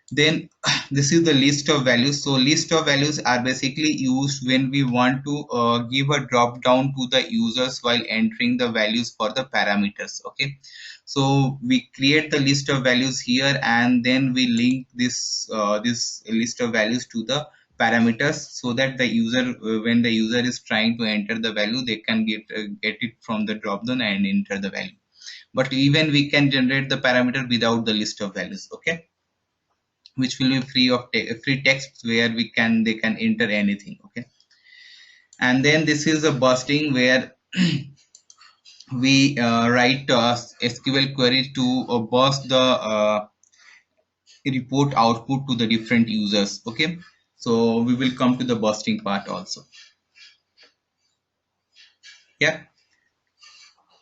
Then this is the list of values. So list of values are basically used when we want to give a drop down to the users while entering the values for the parameters. Okay, so we create the list of values here, and then we link this this list of values to the parameters, so that the user when the user is trying to enter the value, they can get it from the drop down and enter the value. But even we can generate the parameter without the list of values. Okay, which will be free of free text, where they can enter anything. Okay, and then this is a bursting where we write SQL query to burst the report output to the different users. Okay, so we will come to the bursting part also. Yeah.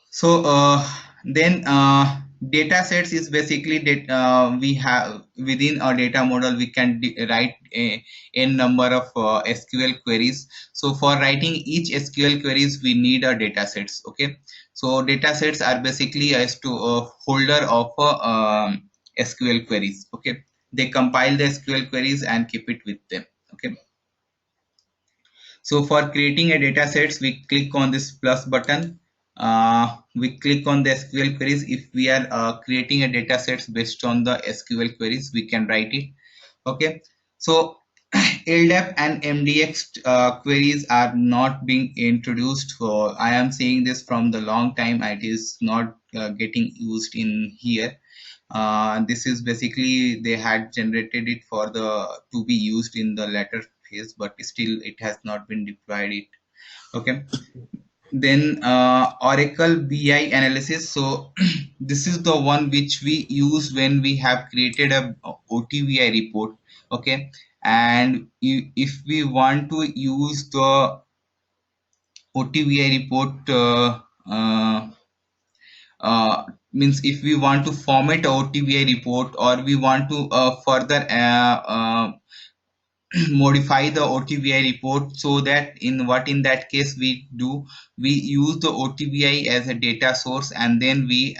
So then data sets is basically that we have within our data model, we can write a n number of SQL queries. So for writing each SQL queries, we need a data sets. Okay, so data sets are basically as to a folder of SQL queries. Okay, they compile the SQL queries and keep it with them. Okay, so for creating a data sets, we click on this plus button. We click on the SQL queries. If we are creating a data sets based on the SQL queries, we can write it. Okay, so LDAP and MDX queries are not being introduced. So I am saying this from the long time. It is not getting used in here. This is basically they had generated it for the to be used in the latter phase, but still it has not been deployed it. Okay, then Oracle BI analysis. So this is the one which we use when we have created a OTBI report. Okay, and if we want to use the OTBI report means if we want to format a OTBI report, or we want to further modify the OTBI report, so that in that case we do, we use the OTBI as a data source, and then we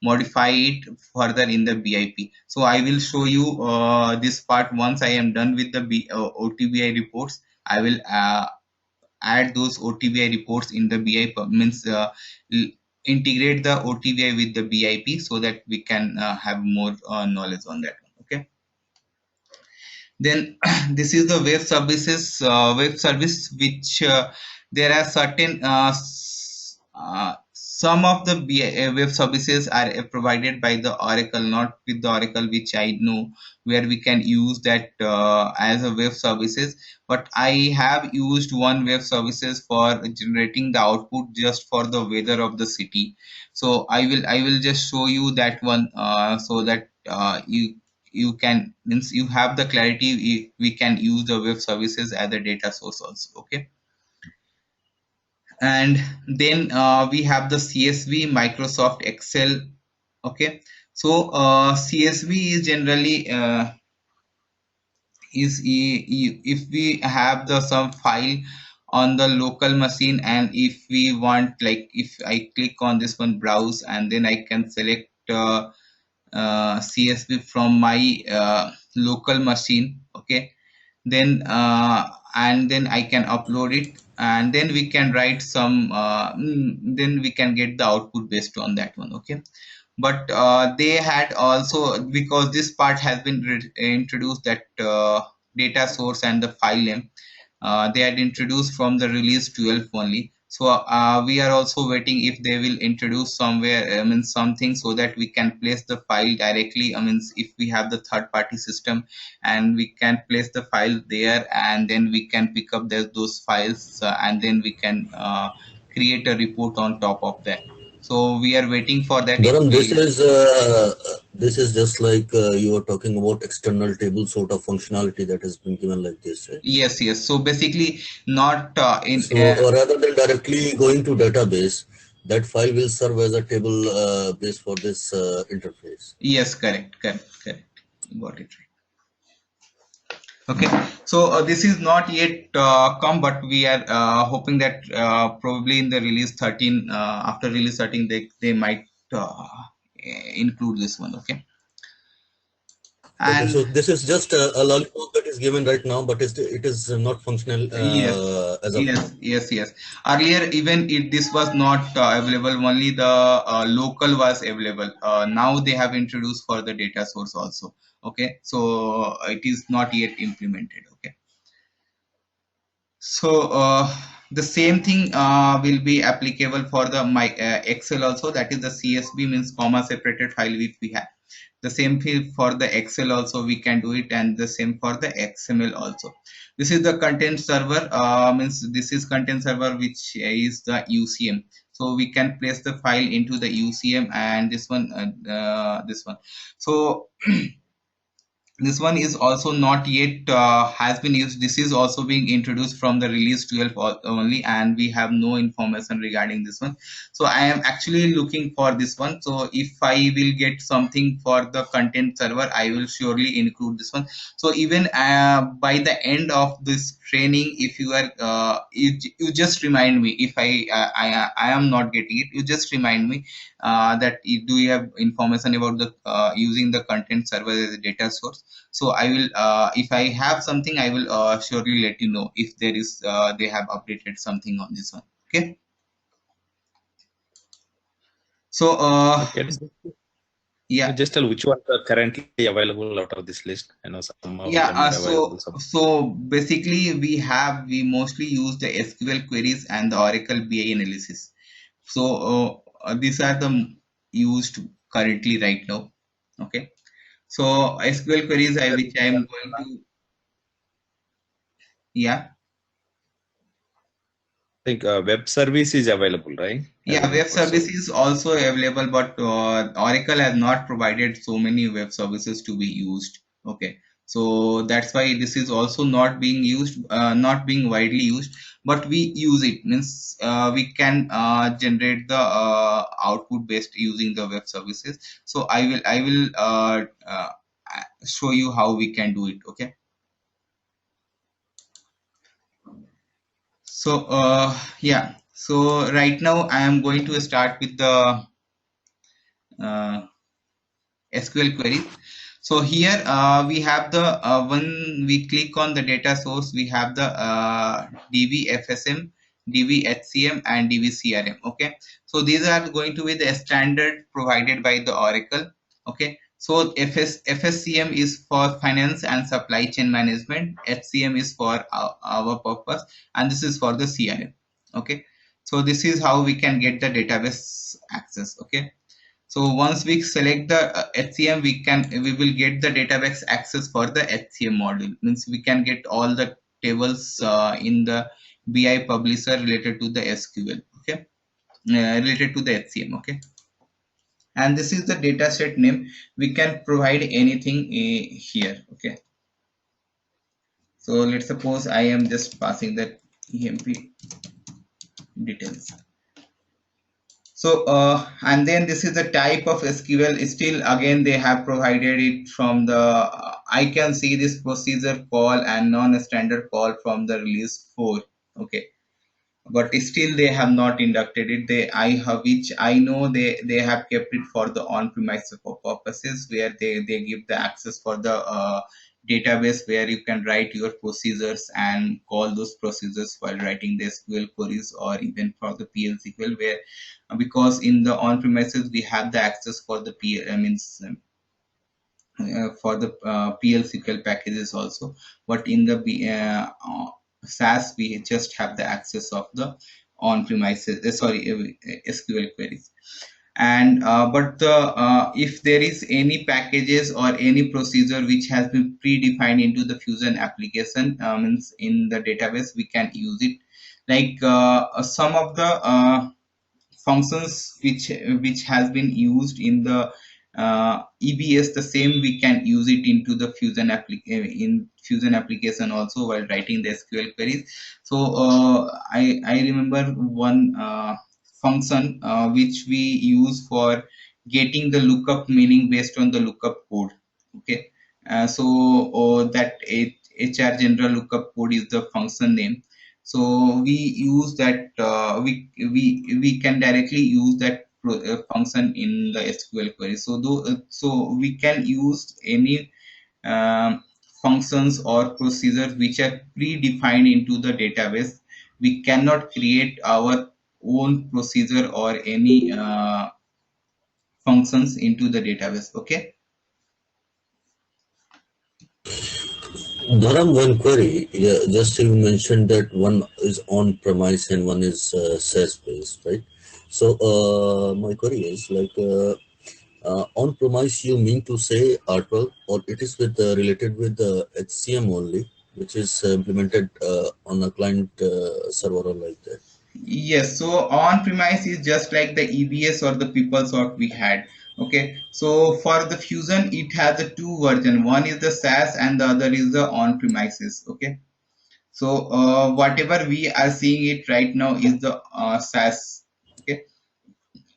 modify it further in the BIP. So I will show you this part once I am done with the OTBI reports. I will add those OTBI reports in the BIP, means integrate the OTBI with the BIP, so that we can have more knowledge on that one. Okay, then this is the web services web service, which there are certain some of the web services are provided by the Oracle, not with the Oracle, which I know, where we can use that as a web services. But I have used one web services for generating the output just for the weather of the city. So I will just show you that one, so that you can, means you have the clarity. We can use the web services as a data source also. Okay, and then we have the CSV, Microsoft Excel. Okay, so CSV is generally if we have the some file on the local machine, and if we want, like if I click on this one, browse, and then I can select CSV from my local machine. Okay, then and then I can upload it, and then we can write some then we can get the output based on that one. Okay, but they had also, because this part has been introduced, that data source and the file name, they had introduced from the release 12 only. So we are also waiting if they will introduce somewhere, something, so that we can place the file directly. If we have the third party system, and we can place the file there, and then we can pick up those files, and then we can create a report on top of that. So we are waiting for that. Dharam, this is just like you were talking about external table sort of functionality that has been given like this, right? Yes, yes. So basically, not in. So rather than directly going to database, that file will serve as a table base for this interface. Yes, correct. You got it right. Okay, so this is not yet come, but we are hoping that probably in the release 13, after release 13, they might include this one. Okay. Okay, And so this is just a lollipop that is given right now, but it is not functional yes, as of now. yes. Earlier, even if this was not available, only the local was available. Now they have introduced for the data source also. Okay, so it is not yet implemented. Okay. So the same thing will be applicable for the Excel also. That is the CSV, means comma separated file, which we have. The same thing for the Excel also we can do it, and the same for the XML also. This is the content server, means this is content server, which is the UCM. So we can place the file into the UCM, and this one. So this one is also not yet has been used. This is also being introduced from the release 12 only, and we have no information regarding this one. So I am actually looking for this one. So if I will get something for the content server, I will surely include this one. So even by the end of this training, if you are you just remind me, if I am not getting it, you just remind me that do you have information about the using the content server as a data source. So I will, if I have something, I will surely let you know if there is they have updated something on this one. Okay. So Can yeah, you just tell which ones are currently available out of this list? I know some of yeah. them are available. So basically, we mostly use the SQL queries and the Oracle BI analysis. So these are the used currently right now. Okay. So SQL queries, which I am going to, yeah. I think web service is available, right? Yeah, web service is also available, but Oracle has not provided so many web services to be used. Okay, so that's why this is also not being used, not being widely used, but we use it. Means we can generate the output based using the web services. So I will show you how we can do it. Okay. So yeah. So right now I am going to start with the SQL queries. So here we have the when we click on the data source, we have the DB FSM, DB HCM, and DB CRM. Okay, so these are going to be the standard provided by the Oracle. Okay, so FSCM is for finance and supply chain management, HCM is for our purpose, and this is for the CRM. Okay, so this is how we can get the database access. Okay. So once we select the HCM, we will get the database access for the HCM module. Means we can get all the tables in the BI publisher related to the SQL. Okay, related to the HCM. Okay, and this is the data set name. We can provide anything here. Okay, so let's suppose I am just passing the EMP details. So and then this is the type of SQL. Still again they have provided it from the I can see this procedure call and non-standard call from the release 4. Okay, but still they have not inducted it. Which I know they have kept it for the on-premise purposes, where they give the access for the database where you can write your procedures and call those procedures while writing the SQL queries, or even for the PL SQL, where because in the on-premises we have the access for the for the PL SQL packages also, but in the SaaS we just have the access of the on-premises SQL queries. And but if there is any packages or any procedure which has been predefined into the Fusion application, means in the database, we can use it. Like some of the functions which has been used in the EBS, the same we can use it into the in Fusion application also while writing the SQL queries. So I remember one function which we use for getting the lookup meaning based on the lookup code. Okay, so that HR general lookup code is the function name. So we use that, we can directly use that function in the SQL query. So so we can use any functions or procedures which are predefined into the database. We cannot create our own procedure or any functions into the database. Okay. Dharam, one query. Yeah, just you mentioned that one is on-premise and one is SaaS-based, right? So my query is like on-premise. You mean to say R12, or it is with related with the HCM only, which is implemented on a client server or like that? Yes, so on-premise is just like the EBS or the PeopleSoft we had. Okay, so for the Fusion, it has a two version. One is the SaaS and the other is the on-premises. Okay, so whatever we are seeing it right now is the SaaS. Okay,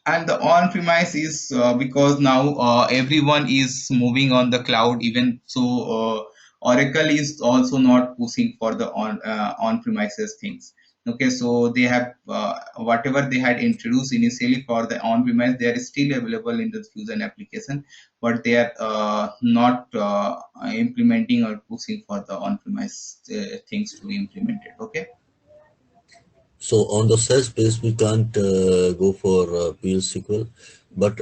and the on-premise is because now everyone is moving on the cloud. Even so, Oracle is also not pushing for the on-premises things. Okay, so they have whatever they had introduced initially for the on-premise, they are still available in the Fusion application, but they are not implementing or pushing for the on-premise things to be implemented. Okay. So on the SaaS base, we can't go for PL SQL, but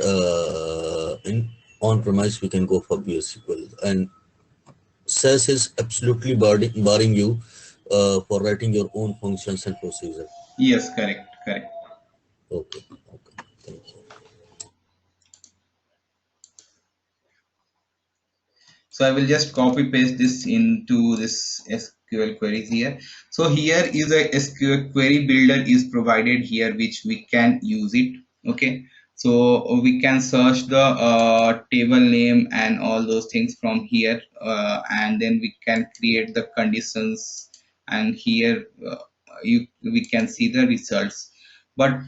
in on-premise we can go for PL SQL. And SaaS is absolutely barring you for writing your own functions and procedure. Yes, correct, correct. Okay, okay, thank you. So I will just copy paste this into this SQL queries here. So here is a SQL query builder is provided here, which we can use it. Okay, so we can search the table name and all those things from here, and then we can create the conditions, and here we can see the results. But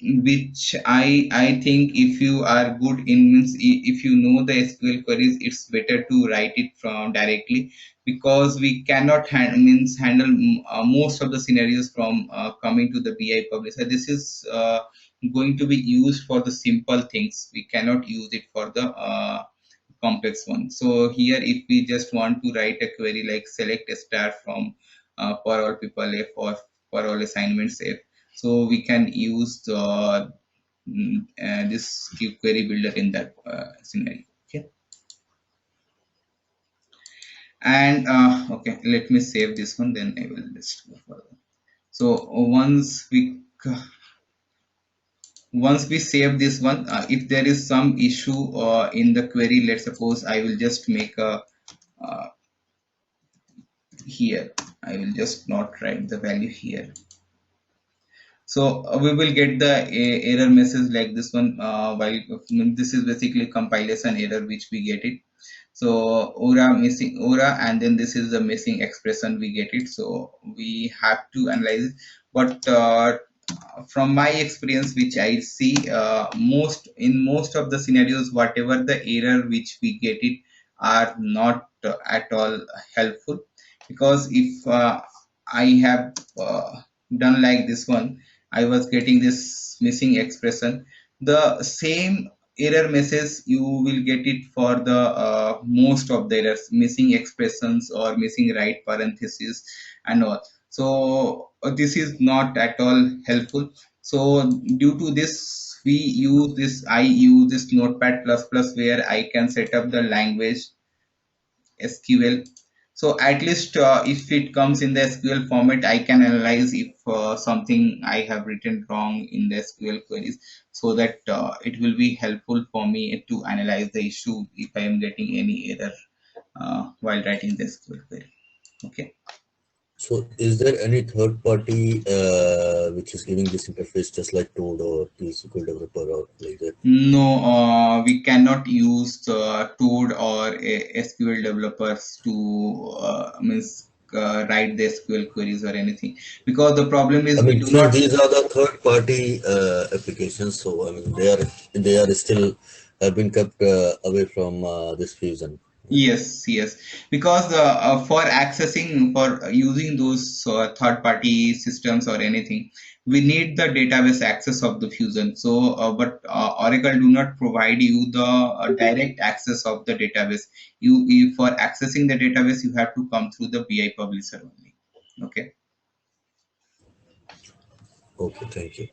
which I think if you are good in, means if you know the SQL queries, it's better to write it from directly, because we cannot handle most of the scenarios from coming to the BI publisher. This is going to be used for the simple things. We cannot use it for the complex one. So here, if we just want to write a query like select a star from for all people F or for all assignments F, so we can use the this query builder in that scenario. Okay, and okay, let me save this one, then I will just go further. So once we save this one, if there is some issue in the query, let's suppose I will just make a here, I will just not write the value here. So we will get the error message like this one, while this is basically compilation error which we get it. So aura missing aura, and then this is the missing expression we get it. So we have to analyze it. But from my experience, which I see most of the scenarios, whatever the error which we get it are not at all helpful, because if I have done like this one, I was getting this missing expression. The same error message you will get it for the most of the errors, missing expressions or missing right parentheses and all. So this is not at all helpful. So due to this, I use this Notepad++ where I can set up the language SQL. So at least if it comes in the SQL format, I can analyze if something I have written wrong in the SQL queries, so that it will be helpful for me to analyze the issue if I am getting any error while writing the SQL query. Okay. So is there any third party which is giving this interface just like Toad or the SQL developer or like that? No, we cannot use Toad or SQL developers to write the SQL queries or anything, because the problem I is we mean, do since not. these are the third party applications, so I mean they are still have been kept away from this fusion. Yes, yes, because for accessing, for using those third-party systems or anything, we need the database access of the Fusion. So, but Oracle do not provide you the direct access of the database. You for accessing the database, you have to come through the BI Publisher only. Okay. Okay, thank you.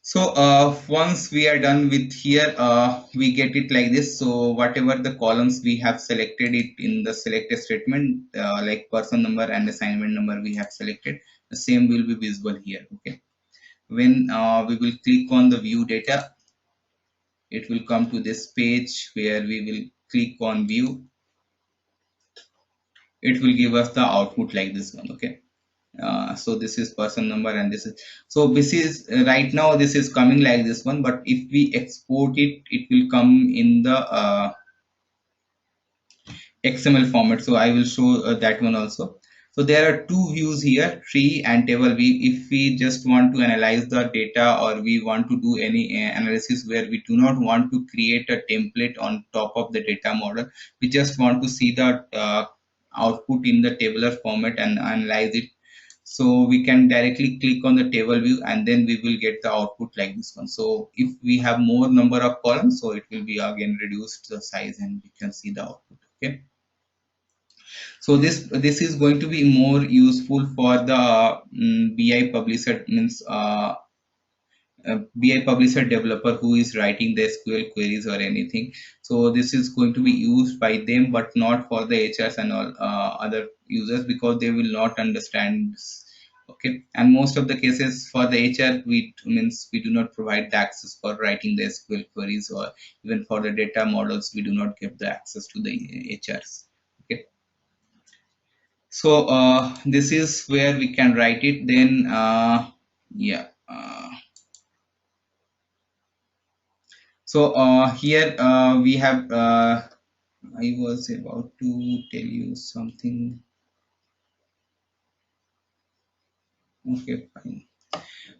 So once we are done with here, we get it like this. So whatever the columns we have selected it in the select statement, like person number and assignment number we have selected, the same will be visible here. Okay. When we will click on the view data, it will come to this page where we will click on view. It will give us the output like this one. Okay. So this is person number and this is, so this is right now this is coming like this one, but if we export it, it will come in the XML format. So I will show that one also. So there are two views here, tree and table view. If we just want to analyze the data or we want to do any analysis where we do not want to create a template on top of the data model, we just want to see the output in the tabular format and analyze it. So we can directly click on the table view and then we will get the output like this one. So if we have more number of columns, so it will be again reduced the size and we can see the output. Okay. So this is going to be more useful for the BI publisher, means BI publisher developer who is writing the SQL queries or anything. So this is going to be used by them, but not for the HRs and all other users, because they will not understand this. Okay, and most of the cases for the HR, we do not provide the access for writing the SQL queries, or even for the data models, we do not give the access to the HRs. Okay. So this is where we can write it. Then yeah. So here we have. I was about to tell you something. Okay, fine.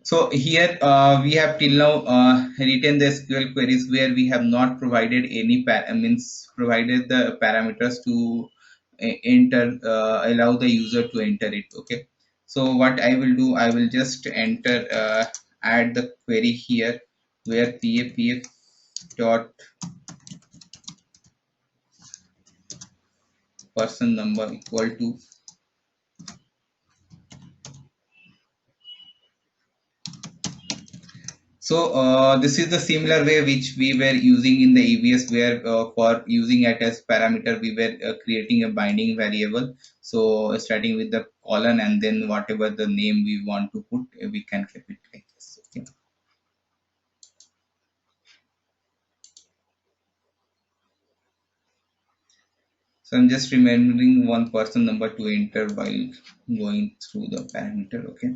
So here we have till now written the SQL queries where we have not provided any provided the parameters to enter, allow the user to enter it. Okay. So what I will do, I will just enter, add the query here where PAPF dot person number equal to. So this is the similar way which we were using in the EBS, where for using it as parameter we were creating a binding variable. So starting with the colon and then whatever the name we want to put, we can keep it like this. Okay. So I'm just remembering one person number to enter while going through the parameter. Okay.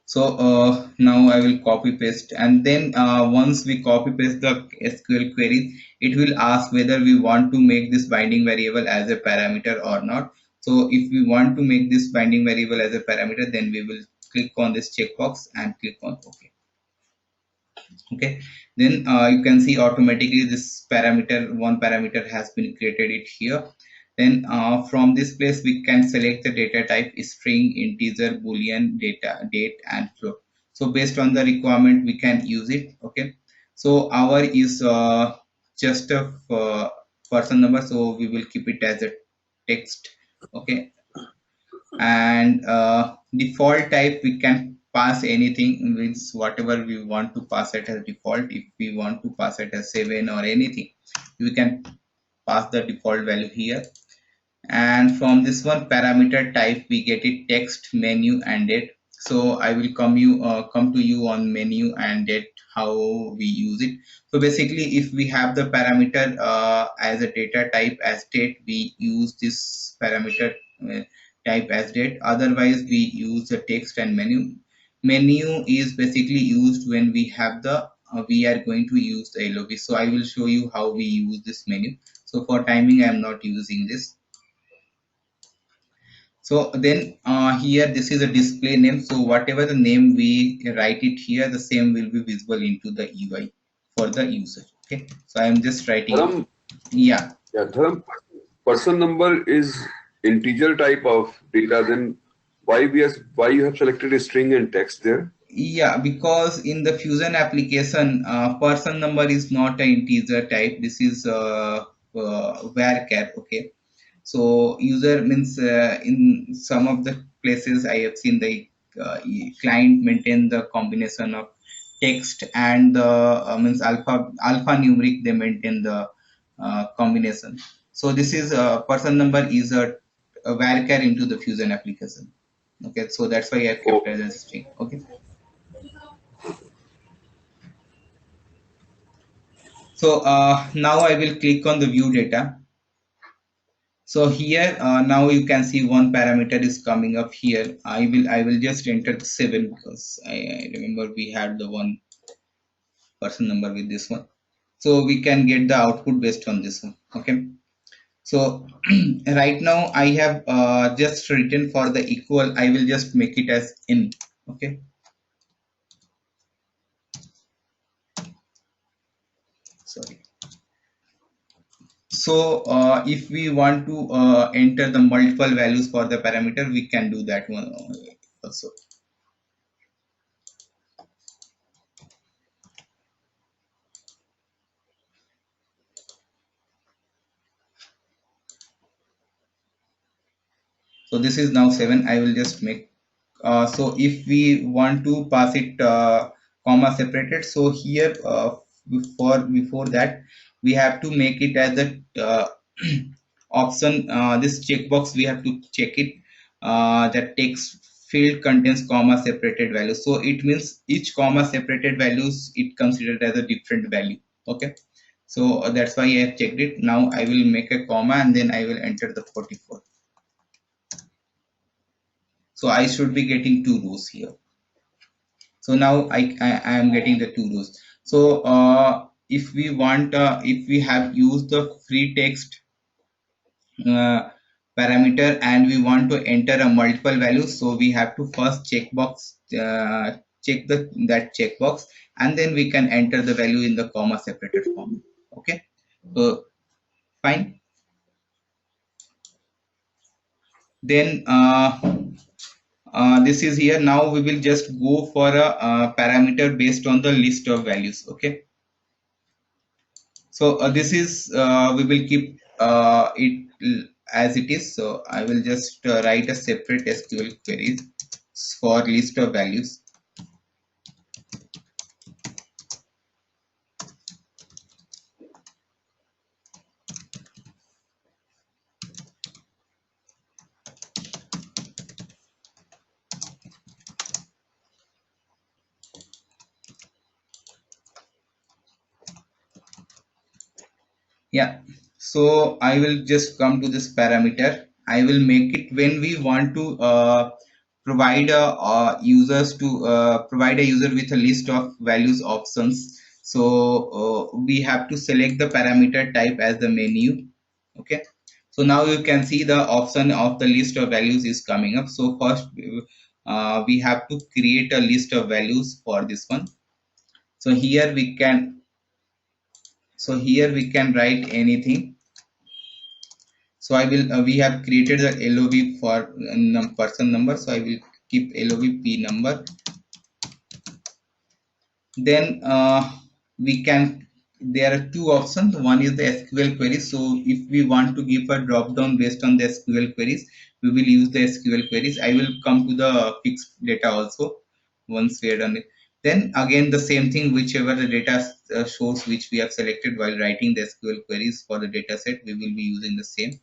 So now I will copy paste, and then once we copy paste the SQL queries, it will ask whether we want to make this binding variable as a parameter or not. So if we want to make this binding variable as a parameter, then we will click on this checkbox and click on OK. Okay, then you can see automatically this parameter, one parameter has been created it here. Then from this place we can select the data type string, integer, boolean, data, date and float. So based on the requirement we can use it. Okay, so our is just a person number, so we will keep it as a text. Okay, and default type we can pass anything, means whatever we want to pass it as default. If we want to pass it as 7 or anything, we can pass the default value here. And from this one parameter type we get it text, menu and date. So I will come to you on menu and date, how we use it. So basically if we have the parameter as a data type as date, we use this parameter type as date. Otherwise we use the text and menu is basically used when we have the we are going to use the LOB. So I will show you how we use this menu. So for timing I am not using this. So then here this is a display name. So whatever the name we write it here, the same will be visible into the UI for the user. Okay, so I am just writing. Dharam, Yeah. yeah, Dharam, person number is integer type of data. Then why you have selected a string and text there? Yeah, because in the Fusion application, person number is not an integer type. This is varchar. Okay, so user means in some of the places I have seen the client maintain the combination of text and the means alphanumeric, they maintain the combination. So this is person number is a varchar into the Fusion application. Okay, so that's why I kept it as a string. Okay. So now I will click on the view data. So here now you can see one parameter is coming up here. I will just enter 7 because I remember we had the one person number with this one. So we can get the output based on this one. Okay. So right now I have just written for the equal. I will just make it as in. Okay. Sorry. So if we want to enter the multiple values for the parameter, we can do that one also. So this is now 7. I will just make so if we want to pass it comma separated, so here before that we have to make it as a option, this checkbox we have to check it, that text field contains comma separated values. So it means each comma separated values it considered as a different value. Okay, so that's why I have checked it. Now I will make a comma and then I will enter the 44. So I should be getting 2 rows here. So now I am getting the 2 rows. So if we want, if we have used the free text parameter and we want to enter a multiple value, so we have to first checkbox check that checkbox, and then we can enter the value in the comma separated form. Okay, so fine. Then this is here. Now we will just go for a parameter based on the list of values. Okay, so this is we will keep it as it is. So I will just write a separate SQL query for list of values. Yeah, so I will just come to this parameter. I will make it when we want to provide a users to provide a user with a list of values options. So we have to select the parameter type as the menu. Okay, so now you can see the option of the list of values is coming up. So first we have to create a list of values for this one. So here we can write anything. So So I will we have created the LOV for person number, so I will keep LOV P number. Then we can, there are two options. One is the SQL query. So if we want to give a drop down based on the SQL queries, we will use the SQL queries. I will come to the fixed data also once we are done it. Then again the same thing, whichever the data shows which we have selected while writing the SQL queries for the data set, we will be using the same.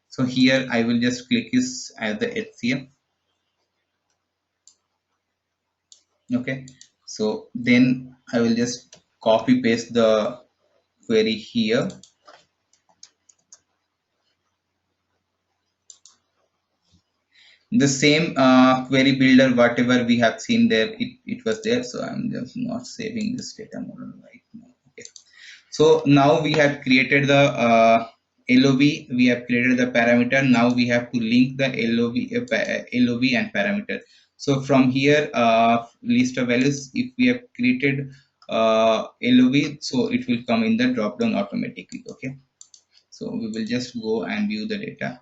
So here I will just click this as the HCM. Okay, so then I will just copy paste the query here. The same query builder, whatever we have seen there, it was there. So I'm just not saving this data model right now. Okay, so now we have created the LOV, we have created the parameter. Now we have to link the LOV and parameter. So from here, list of values, if we have created LOV, so it will come in the drop down automatically. Okay, so we will just go and view the data.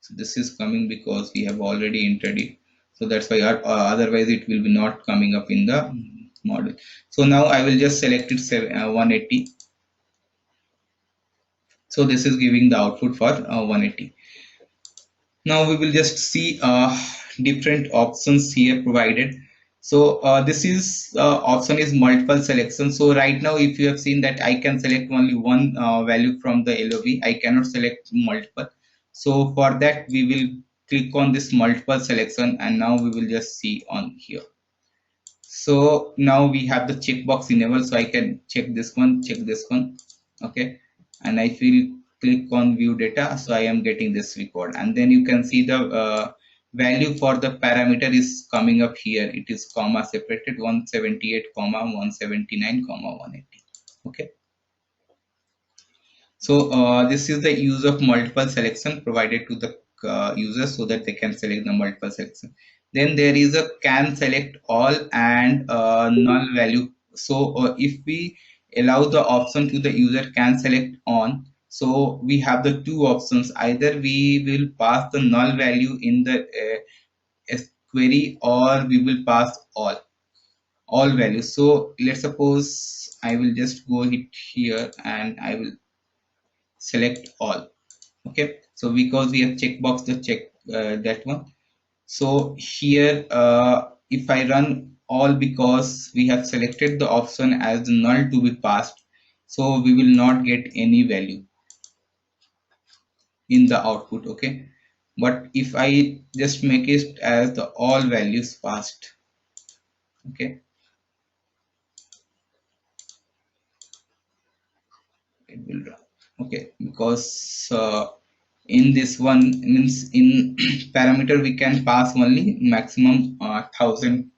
So this is coming because we have already entered it. So that's why otherwise it will be not coming up in the model. So now I will just select it 180. So this is giving the output for 180. Now we will just see different options here provided. So this is option is multiple selection. So right now, if you have seen that I can select only one value from the LOV, I cannot select multiple. So for that we will click on this multiple selection, and now we will just see on here. So now we have the checkbox enabled, so I can check this one, okay, and I will click on view data, so I am getting this record, and then you can see the value for the parameter is coming up here. It is comma separated, 178 comma 179 comma 180. Okay, so this is the use of multiple selection provided to the users so that they can select the multiple selection. Then there is a can select all and null value. So if we allow the option to the user can select on, so we have the two options. Either we will pass the null value in the query, or we will pass all values. So let's suppose I will just go hit here and I will select all. Okay, so because we have checkbox the check that one, so here if I run all, because we have selected the option as null to be passed, so we will not get any value in the output. Okay, but if I just make it as the all values passed, okay, it will run. Okay, because in this one means in parameter we can pass only maximum 1000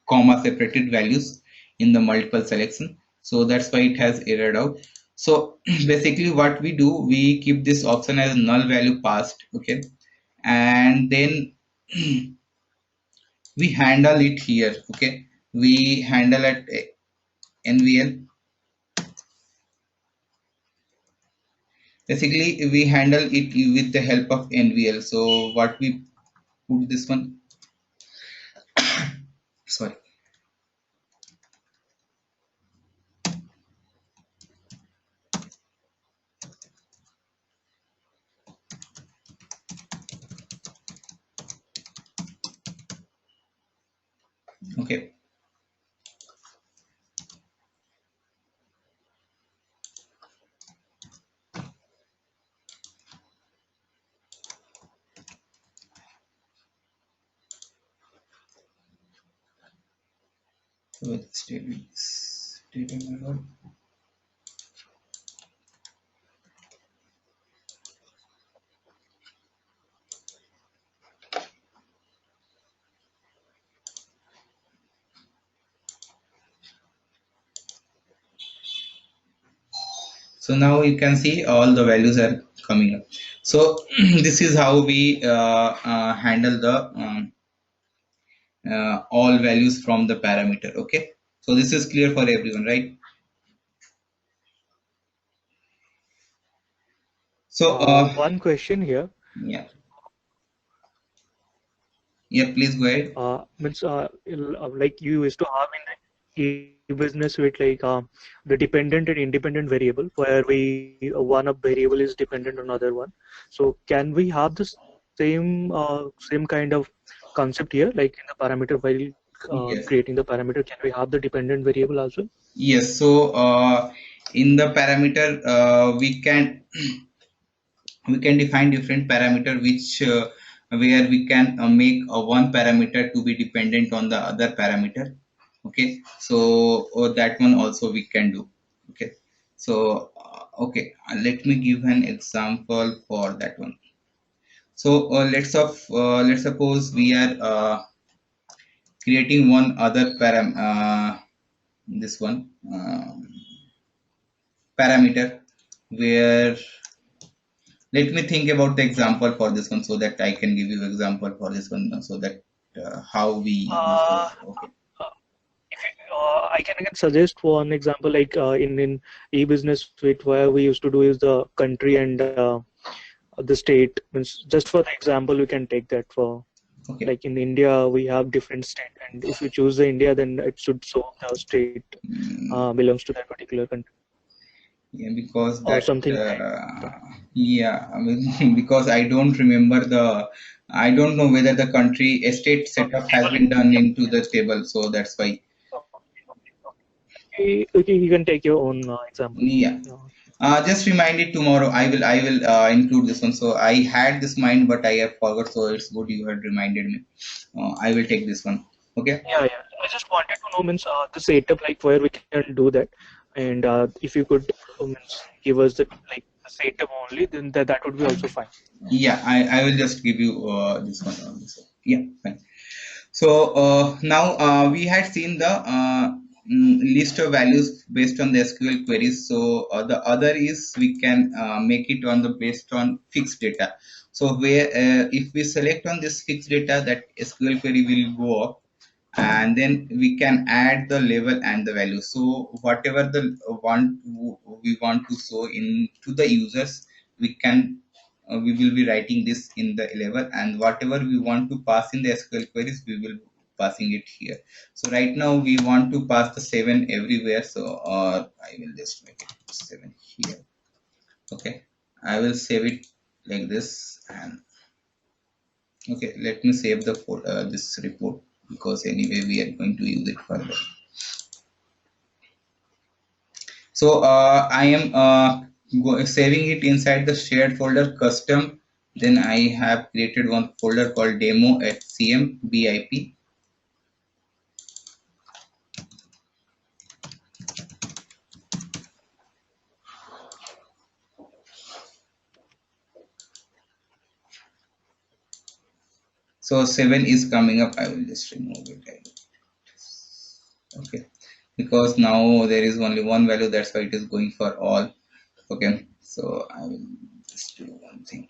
comma separated values in the multiple selection, so that's why it has errored out. So basically what we do, we keep this option as null value passed. Okay, and then we handle it here. Okay, we handle at NVL. Basically we handle it with the help of NVL. So what we put this one, sorry, okay, with statements data method. So now you can see all the values are coming up. So this is how we handle the all values from the parameter. Okay, so this is clear for everyone, right? So One question here. yeah, yeah, please go ahead. Means like you used to have in the e-business suite like the dependent and independent variable where we one of variable is dependent on other one. So can we have the same kind of concept here like in the parameter while Yes, creating the parameter? Can we have the dependent variable as well? yes. So in the parameter, we can define different parameter which where we can make one parameter to be dependent on the other parameter. Okay, so that one also we can do. Okay, so okay, let me give an example for that one. So let's suppose we are creating one other this one parameter where, let me think about the example for this one so that I can give you example for this one so that how we use Uh, this. Okay. if you, I can suggest one example like in e-business suite where we used to do is the country and the state. Means just for the example, we can take that for Okay. like in India we have different state, and if you choose the India, then it should show the state belongs to that particular country Yeah, because or that something like yeah, I mean because I don't know whether the country estate setup has table. been done Yeah, into the table, so that's why. okay, you can take your own example. Yeah. Yeah. Just remind it tomorrow. I will include this one. So I had this mind, but I have forgot. So it's good you had reminded me. I will take this one. Okay. Yeah. I just wanted to know means the setup like where we can do that, and if you could means give us the like the setup only, then that would be also fine. Yeah, I will just give you this one on this one. Yeah, fine. So now we had seen the list of values based on the SQL queries. So the other is we can make it on the based on fixed data. So where if we select on this fixed data, that SQL query will go up, and then we can add the label and the value. So whatever the we want to show in to the users, we can we will be writing this in the level, and whatever we want to pass in the SQL queries, we will passing it here. So right now we want to pass the 7 everywhere, so I will just make it 7 here. Okay, I will save it like this, and okay, let me save the this report, because anyway we are going to use it further. So I am saving it inside the shared folder custom. Then I have created one folder called demo HCM BIP. So 7 is coming up. I will just remove it. Okay, because now there is only one value, that's why it is going for all. Okay, so I will just do one thing.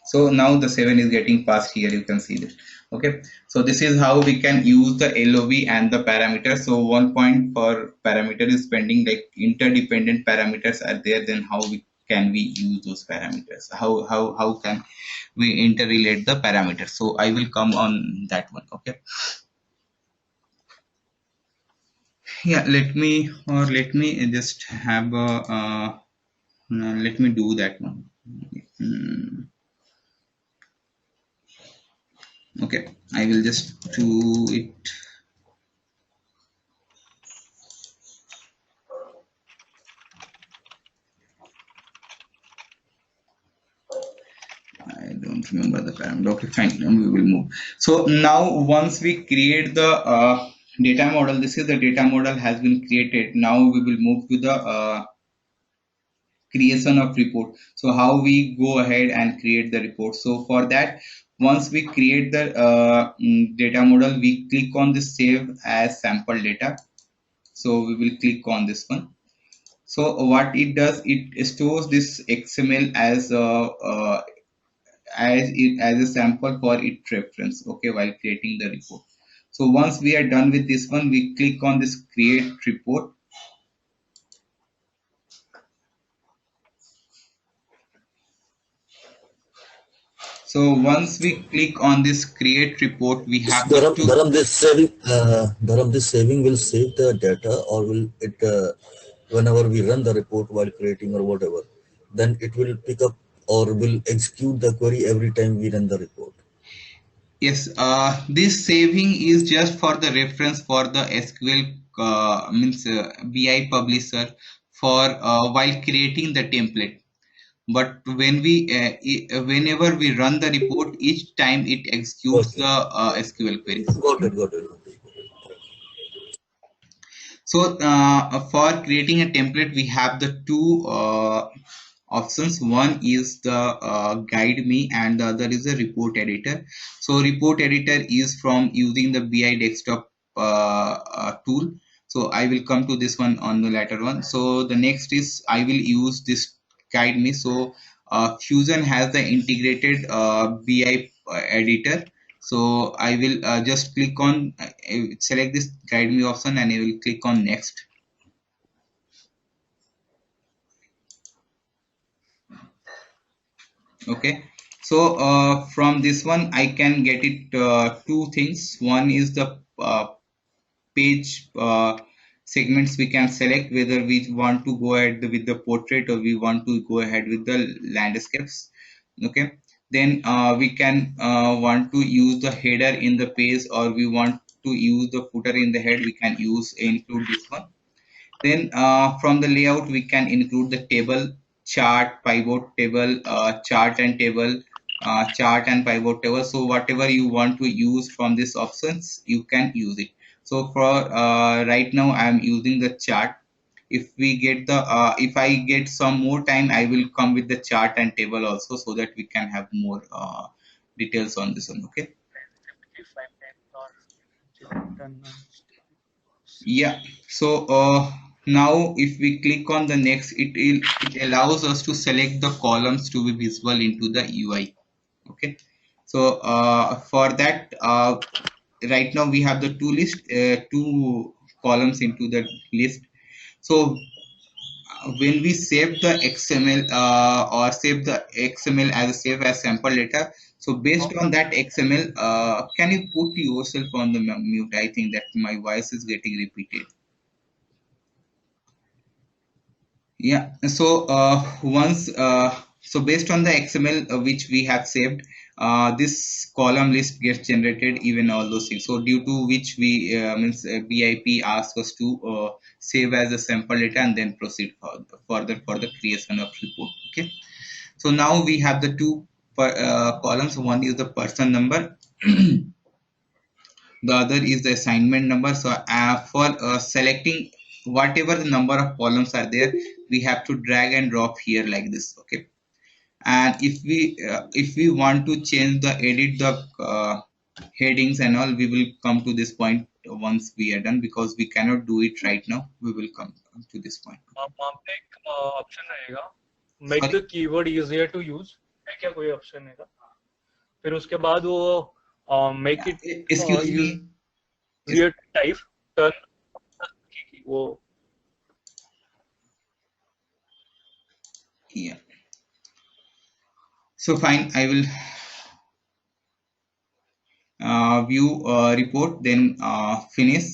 So now the 7 is getting passed here, you can see this. Okay, so this is how we can use the LOV and the parameters. So one point for parameter is pending, like interdependent parameters are there, then how can we use those parameters? How can we interrelate the parameters? So I will come on that one. Okay. Yeah, let me just have a let me do that one. Okay, I will just do it. I don't remember the parameter. Okay, fine. Then we will move. So now once we create the data model, this is the data model has been created. Now we will move to the creation of report. So how we go ahead and create the report. So for that, once we create the data model, we click on the save as sample data. So we will click on this one. So what it does, it stores this XML as as a sample for its reference. Okay, while creating the report. So once we are done with this one, we click on this create report. So once we click on this create report, we have the two. Dharam, this saving will save the data, or will it, whenever we run the report while creating or whatever, then it will pick up or will execute the query every time we run the report? Yes, this saving is just for the reference for the SQL means BI publisher for while creating the template. But when whenever we run the report, each time it executes Okay. the SQL queries. Got it. So for creating a template, we have the two options. One is the guide me, and the other is a report editor. So report editor is from using the BI desktop tool. So I will come to this one on the later one. So the next is I will use this guide me. So Fusion has the integrated BI editor. So I will just click on select this guide me option, and I will click on next. Okay, so from this one I can get it two things. One is the page segments we can select, whether we want to go ahead with the portrait or we want to go ahead with the landscapes. Okay, then we can want to use the header in the page, or we want to use the footer in the head, we can include this one. Then from the layout we can include the table, chart, pivot table, chart and table, chart and pivot table. So whatever you want to use from these options, you can use it. So for right now I am using the chart. If we get the if I get some more time, I will come with the chart and table also, so that we can have more details on this one. Okay. Yeah, so now if we click on the next, it allows us to select the columns to be visible into the UI. Okay, so for that, right now we have the two columns into the list. So when we save the XML or save the XML as a save as sample data, so based on that XML, can you put yourself on the mute? I think that my voice is getting repeated. Yeah, so so based on the XML which we have saved, this column list gets generated, even all those things. So due to which we means BIP asks us to save as a sample data and then proceed further for the creation of report. Okay, so now we have the two columns. One is the person number, the other is the assignment number. So for selecting whatever the number of columns are there, we have to drag and drop here like this. Okay, and if we want to change the edit the headings and all, we will come to this point once we are done, because we cannot do it right now. We will come to this point. वहाँ पे एक option रहेगा, make the keyword easier to use, है क्या कोई option रहेगा? फिर उसके बाद वो make it easier to type, turn वो. Yeah. So fine, I will view report, then finish.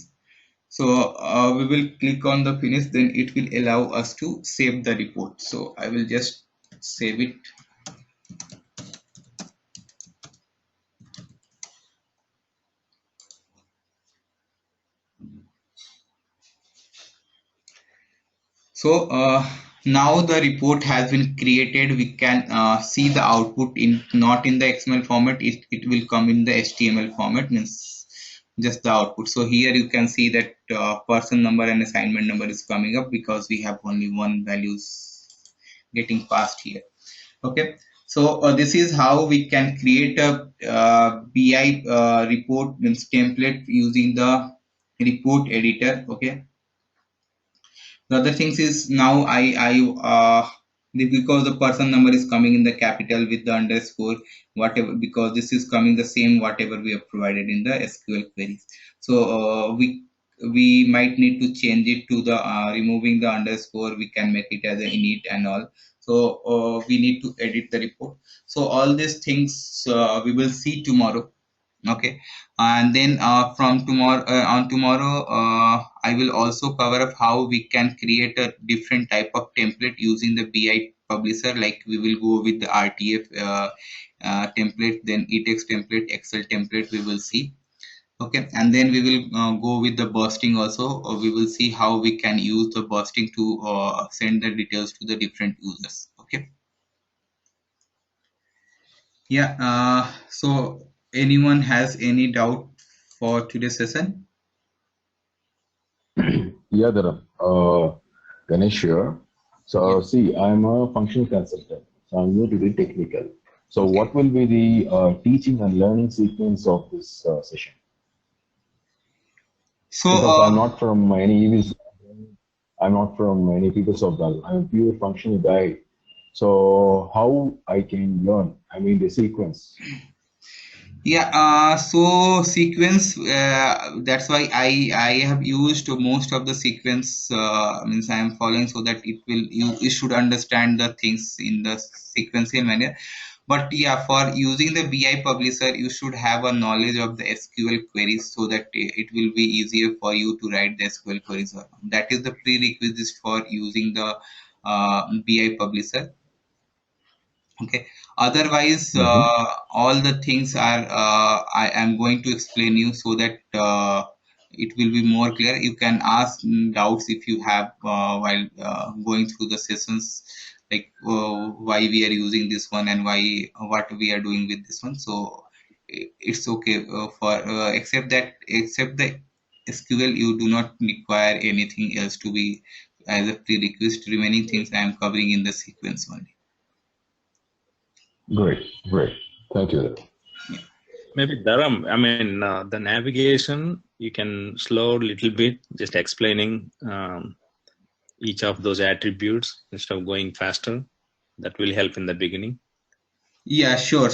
So we will click on the finish, then it will allow us to save the report. So I will just save it. So now the report has been created. We can see the output not in the XML format. It will come in the HTML format, means just the output. So here you can see that person number and assignment number is coming up, because we have only one values getting passed here. Okay, so this is how we can create a BI report, means template, using the report editor. Okay, the other things is now I because the person number is coming in the capital with the underscore, whatever, because this is coming the same whatever we have provided in the SQL queries. So we might need to change it to the removing the underscore. We can make it as an init and all. So we need to edit the report. So all these things we will see tomorrow. Okay, and then from tomorrow on tomorrow I will also cover up how we can create a different type of template using the BI publisher. Like we will go with the RTF template, then etext template, Excel template we will see. Okay, and then we will go with the bursting also. We will see how we can use the bursting to send the details to the different users. Okay, yeah, so anyone has any doubt for today's session? Yeah, Dharam. Ganesh here. So, see, I'm a functional consultant, so I'm new to the technical. So, Okay. what will be the teaching and learning sequence of this session? So Because I'm not from any EVs, I'm not from any PeopleSoft Gulf. I'm a pure functional guy. So, how I can learn? I mean, the sequence. yeah, so sequence, that's why I have used most of the sequence, means I am following, so that you should understand the things in the sequential manner. But yeah, for using the BI publisher, you should have a knowledge of the SQL queries, so that it will be easier for you to write the SQL queries. That is the prerequisite for using the BI publisher. Okay, otherwise Mm-hmm. all the things are I am going to explain you, so that it will be more clear. You can ask doubts if you have while going through the sessions, like why we are using this one and why what we are doing with this one. So it's okay for except the SQL, you do not require anything else to be as a prerequisite. Remaining things I am covering in the sequence only. Great, great. Thank you, Dharam. Maybe Dharam, I mean, the navigation, you can slow a little bit, just explaining each of those attributes instead of going faster. That will help in the beginning. Yeah, sure.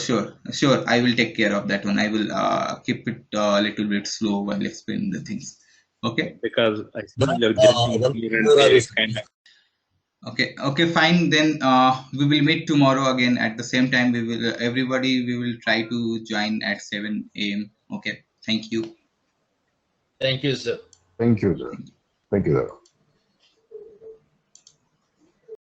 I will take care of that one. I will keep it a little bit slow while explaining the things. Okay. Because I see Dharam, you're jumping one here thing and more I there, will kind of. Okay, fine. Then we will meet tomorrow again at the same time. We will try to join at 7 a.m. Okay. Thank you. Thank you, sir. Thank you, Dharam. Thank you, Dharam.